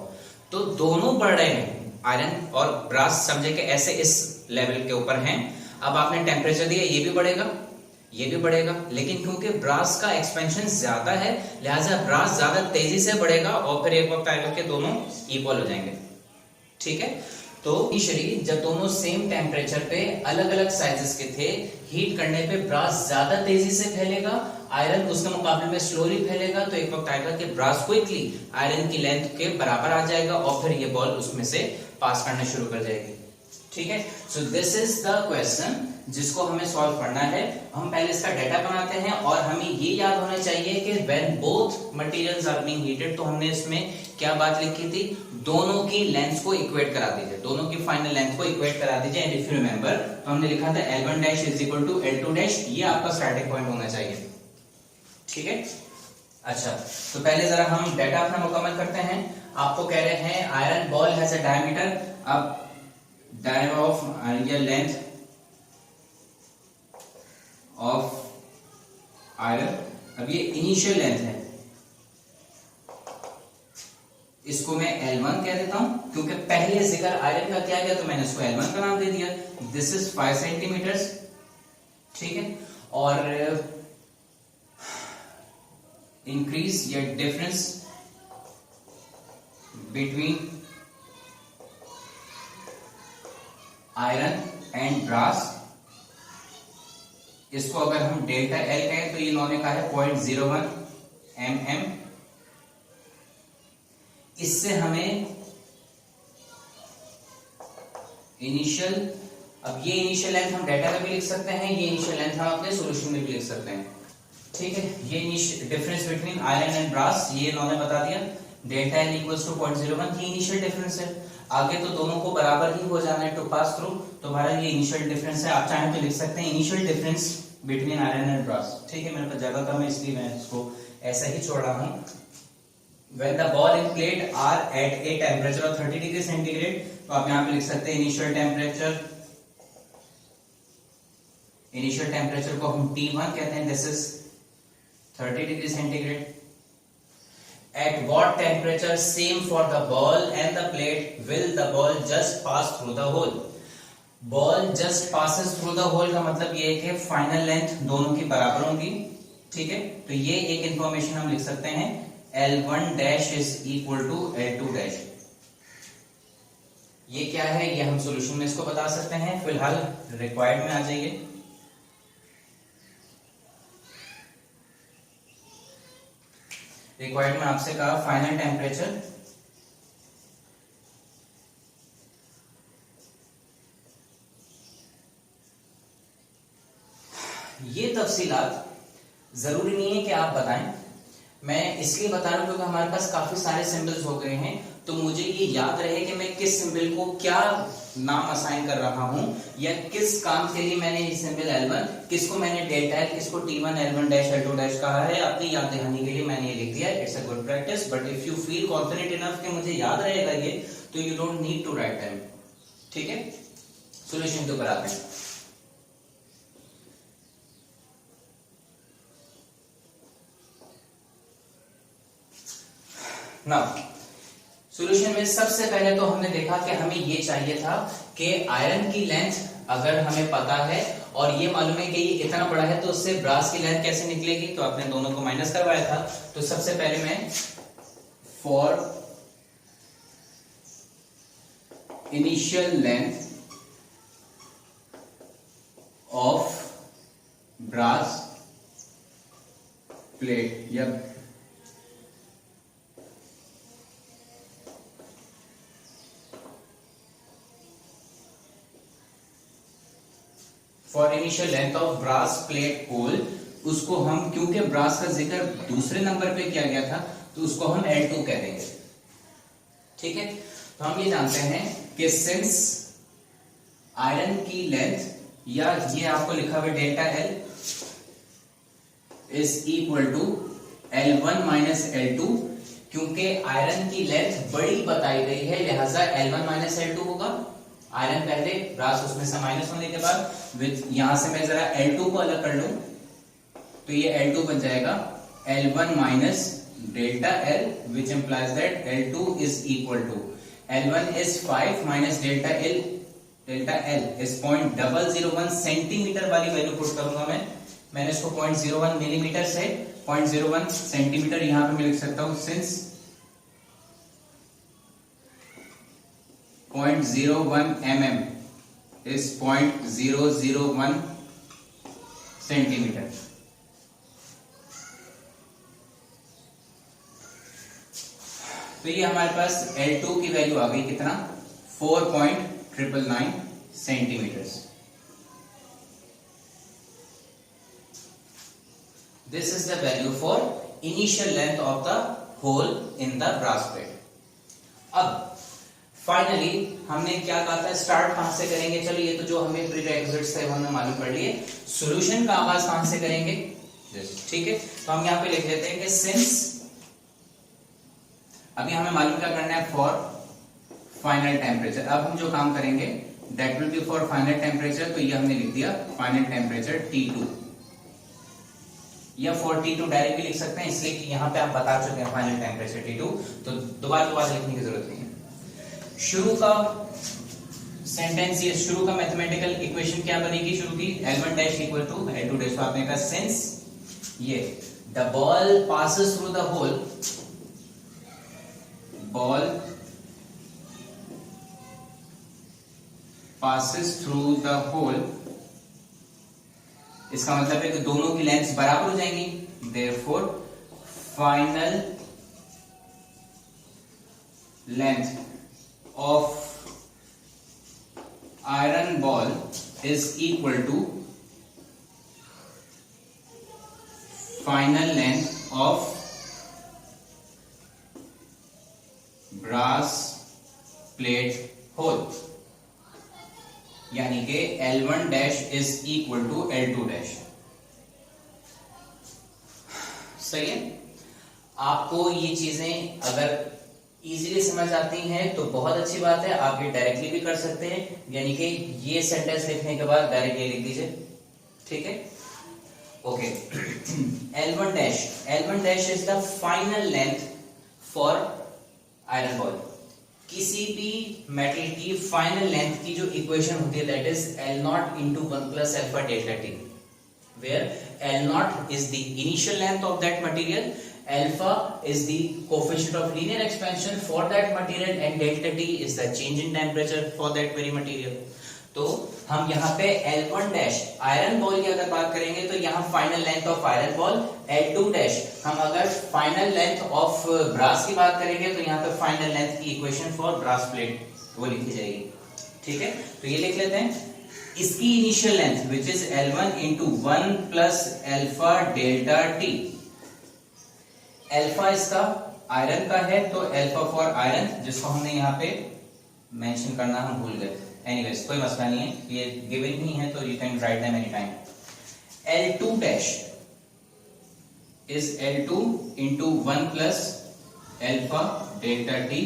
तो दोनों बढ़ रहे हैं, आयरन और ब्रास समझे कि ऐसे इस लेवल के ऊपर हैं। अब आपने टेम्परेचर दिया, ये भी बढ़ेगा, ये भी बढ़ेगा, लेकिन क्योंकि ब्रास का एक्सपेंशन ज्यादा है, लिहाजा ब्रास ज्यादा तेजी से बढ़ेगा और फिर एक वक्त आएगा कि दोनों इक्वल हो जाएंगे, ठीक है। तो इनिशियली जब दोनों सेम टेम्परेचर पे अलग अलग साइजेस के थे, हीट करने पे ब्रास ज्यादा तेजी से फैलेगा, आयरन उसके मुकाबले में स्लोली फैलेगा। तो एक वक्त आएगा कि ब्रास क्विकली आयरन की लेंथ के बराबर आ जाएगा और फिर ये बॉल उसमें से पास करना शुरू कर जाएगी। ठीक है, सो दिस इज द क्वेश्चन जिसको हमें सॉल्व करना है। हम पहले इसका डाटा बनाते हैं और हमें ये याद होना चाहिए कि when both materials are being heated, तो हमने इसमें क्या बात लिखी थी, दोनों की लेंथ को इक्वेट करा दीजिए, दोनों की फाइनल लेंथ को इक्वेट करा दीजिए। एंड इफ यू रिमेंबर, तो हमने लिखा था L1 dash is equal to L2 dash, ये आपका स्टार्टिंग पॉइंट होना चाहिए। ठीक है, अच्छा तो पहले जरा हम डाटा अपना मुकम्मल करते हैं। आपको कह रहे हैं iron ball has a diameter, अब डायमीटर ऑफ या लेंथ ऑफ आयरन, अब ये इनिशियल लेंथ है, इसको मैं L1 कह देता हूं क्योंकि पहले जिक्र आयरन का किया गया तो मैंने इसको L1 का नाम दे दिया। This is 5 centimetre. ठीक है, और इंक्रीज या difference between iron and brass, इसको अगर हम डेल्टा L कहें तो ये इन्होंने कहा है 0.01 mm। इससे हमें इनिशियल, अब ये इनिशियल लेंथ हम डेटा में भी लिख सकते हैं, ये इनिशियल लेंथ हम अपने सॉल्यूशन में भी लिख सकते हैं। ठीक है, ये difference between iron and brass ये इन्होंने बता दिया, डेल्टा L इक्वल्स टू 0.01, ये इनिशियल डिफरेंस है। आगे तो दोनों को बराबर ही हो जाना है टू पास थ्रू, तो हमारा ये इनिशियल डिफरेंस है। आप चाहें तो लिख सकते हैं initial difference between iron and brass. ठीक है, मेरे पास जगह कम है इसलिए मैं इसको ऐसा ही छोड़ रहा हूं। When the ball and plate are at a temperature of 30 degree centigrade, तो आप यहाँ पे लिख सकते हैं इनिशियल टेम्परेचर को हम T1 कहते हैं, this is 30 degree centigrade. At what temperature same for the ball and the plate will the ball just pass through the hole? Ball just passes through the hole का मतलब ये है कि final length दोनों की बराबर होंगी। ठीक है, तो ये एक इंफॉर्मेशन हम लिख सकते हैं, L1 dash is equal to L2 dash. ये क्या है, ये हम सॉल्यूशन में इसको बता सकते हैं। फिलहाल रिक्वायर्ड में आ जाइए। रिक्वायर्ड में आपसे कहा फाइनल टेम्परेचर, ये तफसीलात जरूरी नहीं है कि आप बताएं, मैं इसलिए बता रहा हूं क्योंकि हमारे पास काफी सारे सिंबल्स हो गए हैं, तो मुझे ये याद रहे कि मैं किस सिंबल को क्या नाम असाइन कर रहा हूं या किस काम के लिए मैंने ये सिंबल L1, किसको मैंने डेल्टा L, किसको T1 L1 dash L2 dash कहा है। अपनी याद दिलाने के लिए मैंने ये लिख दिया, it's a good practice. But if you feel confident enough कि मुझे याद रहेगा ये, तो you don't need to write them. ठीक है, सॉल्यूशन के ऊपर आते हैं। नाउ सॉल्यूशन में सबसे पहले तो हमने देखा कि हमें ये चाहिए था कि आयरन की लेंथ अगर हमें पता है और ये मालूम है कि ये इतना बड़ा है, तो उससे ब्रास की लेंथ कैसे निकलेगी, तो आपने दोनों को माइनस करवाया था। तो सबसे पहले मैं for initial length of brass plate या for initial length of brass plate hole, उसको हम क्योंकि ब्रास का जिक्र दूसरे नंबर पे किया गया था तो उसको हम L2 कह देंगे। ठीक है, तो हम ये जानते हैं कि सिंस आयरन की लेंथ, या ये आपको लिखा हुआ delta L is equal to L1 minus L2, क्योंकि आयरन की लेंथ बड़ी बताई गई है लिहाजा L1 माइनस L2 होगा। आयरन पहले, ब्रास उसमें से माइनस होने के बाद, विद यहां से मैं जरा L2 को अलग कर लूं तो ये L2 बन जाएगा L1 minus delta L, which implies that L2 is equal to L1 is 5 minus delta L is 0.001 centimetre वाली वैल्यू पुट करूंगा मैंने इसको 0.01 मिलीमीटर से 0.01 सेंटीमीटर यहां पे मैं लिख सकता हूं, सिंस 0.01 mm is 0.001 सेंटीमीटर। तो ये हमारे पास L2 की वैल्यू आ गई कितना, 4.999 centimetre. This is the value for initial length of the hole in the brass plate. अब फाइनली हमने क्या कहा था, स्टार्ट कहां से करेंगे? चलो ये तो जो हमें प्रीरेक्विजिट्स थे हमने मालूम कर लिए। सॉल्यूशन का आगाज कहां से करेंगे? ठीक है, तो हम यहां पे लिख लेते हैं कि सिंस, अभी हमें मालूम क्या करना है, फॉर फाइनल टेम्परेचर। अब हम जो काम करेंगे that will be for final temperature, तो ये हमने लिख दिया फाइनल टेम्परेचर T2 या 42 डायरेक्ट भी लिख सकते हैं, इसलिए कि यहां पे आप बता चुके हैं फाइनल टेम्परेचर T2, तो दोबारा लिखने की जरूरत नहीं है। शुरू का सेंटेंस, ये शुरू का मैथमेटिकल इक्वेशन क्या बनेगी शुरू की, L1 dash equal to L2 dash. तो आपने कहा सिंस ये the ball passes through the hole, ball passes through the hole, इसका मतलब है कि दोनों की लेंथ बराबर हो जाएंगी, therefore final length of iron ball is equal to final length of brass plate hole, यानी कि L1 dash is equal to L2 dash. सही है। आपको ये चीजें अगर इजीली समझ आती हैं तो बहुत अच्छी बात है, आप ये डायरेक्टली भी कर सकते हैं, यानी कि ये सेंटेंस लिखने के बाद डायरेक्ट ये लिख दीजिए, ठीक है, okay. L1 dash is the final length for iron ball. किसी भी मेटल की फाइनल लेंथ की जो इक्वेशन होती है that is L0 into 1 plus alpha delta T, where L0 is the initial length of that material, alpha is the coefficient of linear expansion for that material, and delta T is the change in temperature for that very material. तो हम यहाँ पे L1 dash iron ball की अगर बात करेंगे तो यहाँ final length of iron ball, L2 dash हम अगर फाइनल लेंथ ऑफ ब्रास की बात करेंगे तो यहाँ पे फाइनल लेंथ की इक्वेशन फॉर ब्रास प्लेट वो लिखी जाएगी, ठीक है। तो ये लिख लेते हैं, इसकी initial length which is L1 into 1 plus alpha delta T। Alpha इसका आयरन का है तो अल्फा फॉर आयरन, जिसको हमने यहाँ पे मेंशन करना हम भूल गए, एनीवेज कोई मसला नहीं है, ये गिवन ही है तो you can write them any time. L2 dash is L2 into 1 plus alpha delta T।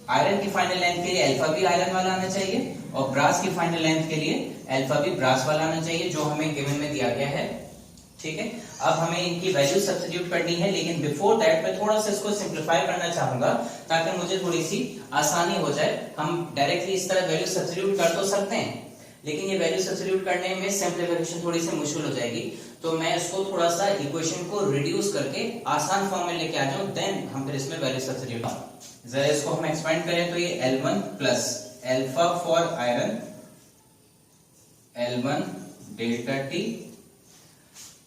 Iron की फाइनल लेंथ के लिए अल्फा भी आयरन वाला आना चाहिए और ब्रास की फाइनल लेंथ के लिए अल्फा भी ब्रास वाला आना चाहिए, जो हमें गिवन में दिया गया है, ठीक है। अब हमें इनकी वैल्यू सब्स्टिट्यूट करनी है, लेकिन बिफोर दैट मैं थोड़ा सा इसको सिंप्लीफाई करना चाहूंगा ताकि मुझे थोड़ी सी आसानी हो जाए। हम डायरेक्टली इस तरह वैल्यू सब्स्टिट्यूट कर तो सकते हैं, लेकिन ये वैल्यू सब्स्टिट्यूट करने में सिंप्लीफिकेशन थोड़ी सी मुश्किल हो जाएगी, तो मैं इसको थोड़ा सा इक्वेशन को रिड्यूस करके आसान फॉर्म में लेके आ जाऊं, देन हम फिर इसमें वैल्यू सब्स्टिट्यूट। जरा इसको हम एक्सपेंड करें तो ये L1 plus alpha for iron L1 delta T।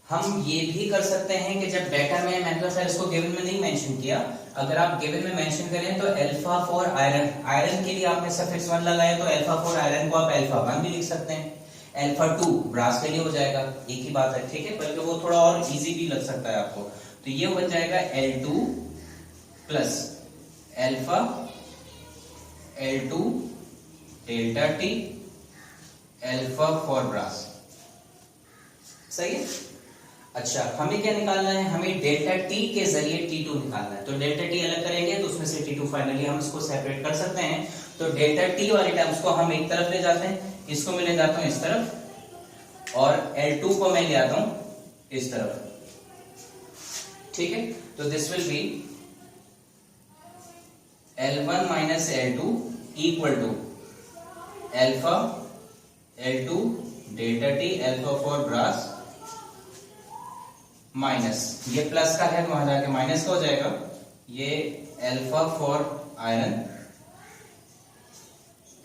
हम ये भी कर सकते हैं कि जब डेटा में मैंने तो इसको गिवन में नहीं मेंशन किया, अगर आप गिवन में मेंशन करें तो अल्फा फॉर आयरन, आयरन के लिए आपने सफिक्स 1 लगाया तो अल्फा फॉर आयरन को आप अल्फा 1 भी लिख सकते हैं, अल्फा 2 ब्रास के लिए हो जाएगा, एक ही बात है, ठीक है, बल्कि वो थोड़ा और इजी भी लग सकता है आपको। तो ये बन जाएगा L2 plus alpha L2 delta T alpha for brass. सही है। अच्छा, हमें क्या निकालना है, हमें डेल्टा T के जरिए T2 निकालना है, तो डेल्टा T अलग करेंगे तो उसमें से T2 फाइनली हम इसको सेपरेट कर सकते हैं। तो डेल्टा T वाली टर्म्स को हम एक तरफ ले जाते हैं, इसको मैं ले जाता हूं इस तरफ और L2 को मैं ले आता हूं इस तरफ, ठीक है। तो this will be L1 minus L2 equal to alpha L2 delta T alpha for brass minus, ये प्लस का है तो वहां जाके माइनस का हो जाएगा, ये alpha for iron,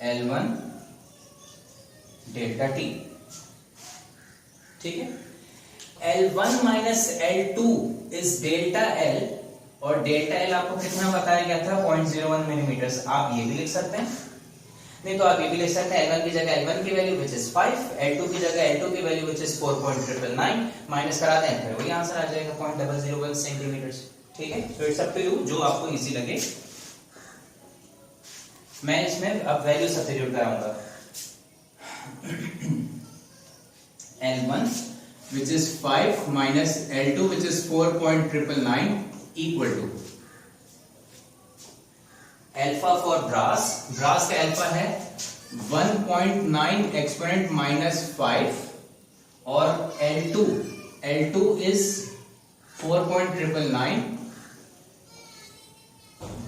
L1 delta T, ठीक है। L1 minus L2 is delta L, और डेल्टा L आपको कितना बताया गया था 0.01 मिलीमीटर। आप ये भी लिख सकते हैं, नहीं तो आप ये भी लिख सकते हैं L1 की जगह L1 की वैल्यू विच इज 5, L2 की जगह L2 की वैल्यू विच इज 4.999, माइनस करा दें फिर वही आंसर आ जाएगा 0.001 सेंटीमीटर, ठीक है। तो इट्स अप टू यू, जो आपको इजी लगे। मैं इसमें अब वैल्यू सब्स्टिट्यूट कराऊंगा। L1 which is 5 minus L2 which is 4.999 equal to alpha for brass, brass का अल्फा है 1.9 एक्सपोनेंट माइनस 5, और L2 is 4.999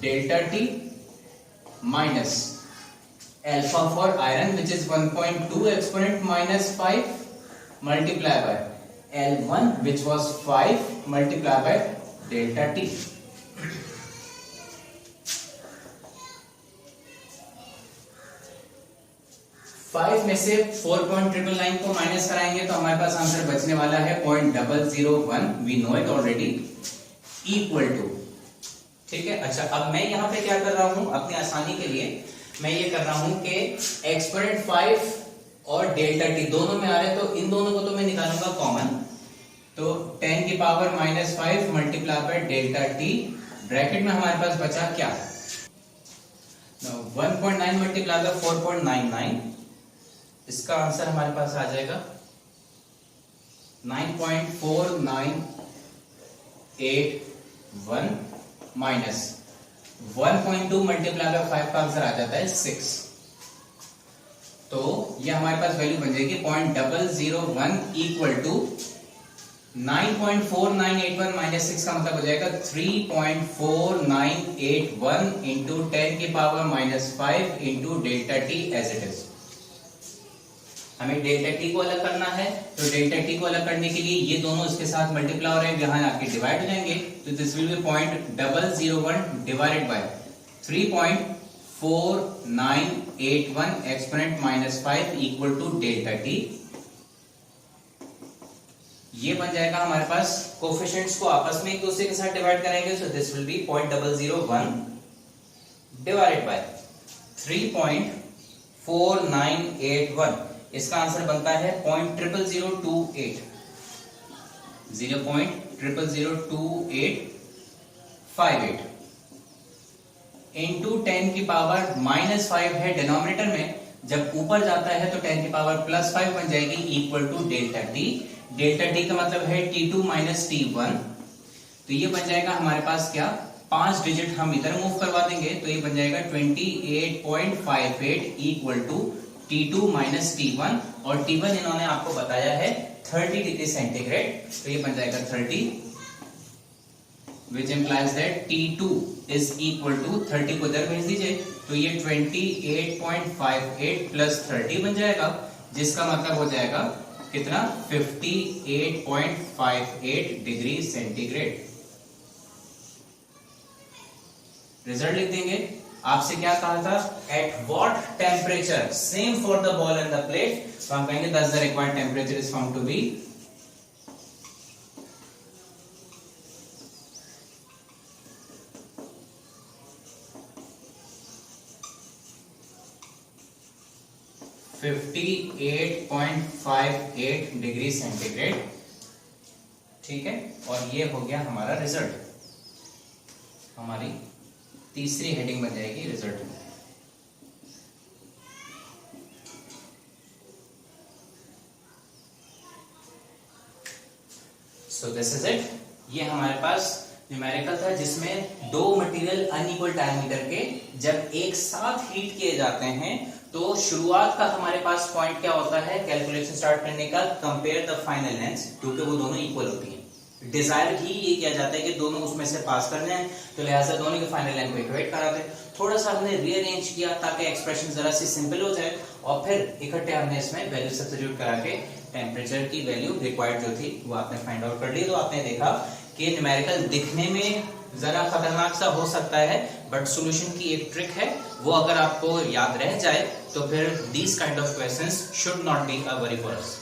delta T minus alpha for iron which is 1.2 exponent minus 5 multiply by L1 which was 5 multiply by delta T। Five में से 4.999 को minus कराएंगे तो हमारे पास answer बचने वाला है 0.001, we know it already, equal to, ठीक है। अच्छा, अब मैं यहां पे क्या कर रहा हूं, अपनी आसानी के लिए मैं ये कर रहा हूं कि एक्सपोनेंट 5 और डेल्टा टी दोनों में आ रहे, तो इन दोनों को तो मैं निकालूंगा कॉमन, तो 10 की power minus 5 multiply by delta T, bracket में हमारे पास बचा क्या, 1.9 मल्टीप्लाई बाय 4.99, इसका आंसर हमारे पास आ जाएगा 9.4981 माइनस 1.2 मल्टीप्लाई बाय 5 का आंसर आ जाता है 6। तो ये हमारे पास वैल्यू बन जाएगी 0.001 इक्वल टू 9.4981 माइनस 6 का मतलब हो जाएगा 3.4981 इंटू 10 की power minus 5 into delta T as it is. हमें डेल्टा टी को अलग करना है, तो डेल्टा टी को अलग करने के लिए ये दोनों इसके साथ मल्टीप्लाई हो रहे हैं, यहाँ आके डिवाइड हो जाएंगे, तो this will be 0.001 divided by 3.4981 exponent minus 5 equal to delta T. ये बन जाएगा हमारे पास, कोफिशिएंट्स को आपस में एक दूसरे के साथ डिवाइड करेंगे, so this will be 0.001 divided by 3.4981, इसका आंसर बनता है 0.00028, 0.0002858 इंटू 10 की पावर माइनस 5 है डिनोमिनेटर में, जब ऊपर जाता है तो 10 की पावर प्लस 5 बन जाएगी equal to delta T. Delta T का मतलब है T2 माइनस T1, तो ये बन जाएगा हमारे पास क्या, 5 डिजिट हम इधर मूव करवा देंगे, तो ये बन जाएगा 28.58 equal to T2 minus T1, और T1 इन्होंने आपको बताया है 30 डिग्री सेंटीग्रेड, तो ये बन जाएगा 30, which implies that T2 is equal to 30 को इधर भेज दीजिए, तो ये 28.58 प्लस 30 बन जाएगा, जिसका मतलब हो जाएगा कितना, 58.58 डिग्री सेंटीग्रेड। रिजल्ट लिख देंगे। आपसे क्या कहा था, at what temperature, same for the ball and the plate, तो हम कहेंगे thus the required temperature is found to be 58.58 degree centigrade, ठीक है। और ये हो गया हमारा रिजल्ट, हमारी तीसरी हेडिंग बन जाएगी रिजल्ट में। सो दिस इज इट, ये हमारे पास न्यूमेरिकल था जिसमें दो मटेरियल अनइक्वल डायमीटर के जब एक साथ हीट किए जाते हैं तो शुरुआत का हमारे पास पॉइंट क्या होता है कैलकुलेशन स्टार्ट करने का, कंपेयर द फाइनल लेंथ्स, क्योंकि वो दोनों इक्वल होती हैं। डिजायर ही ये किया जाता है कि दोनों उसमें से पास करने हैं, तो लिहाजा दोनों के फाइनल लेंथ को इक्वेट कराते हैं। थोड़ा सा हमने रीअरेंज किया ताकि एक्सप्रेशन जरा सी सिंपल हो जाए, और फिर इकट्ठे हमने इसमें वैल्यू सब्स्टिट्यूट करा के टेम्परेचर की वैल्यू रिक्वायर्ड जो थी वो आपने फाइंड आउट कर ली। तो आपने देखा कि न्यूमेरिकल दिखने में जरा खतरनाक सा हो सकता है, बट सॉल्यूशन की एक ट्रिक है, वो अगर आपको याद रह जाए तो फिर these kind of questions should not be a worry for us.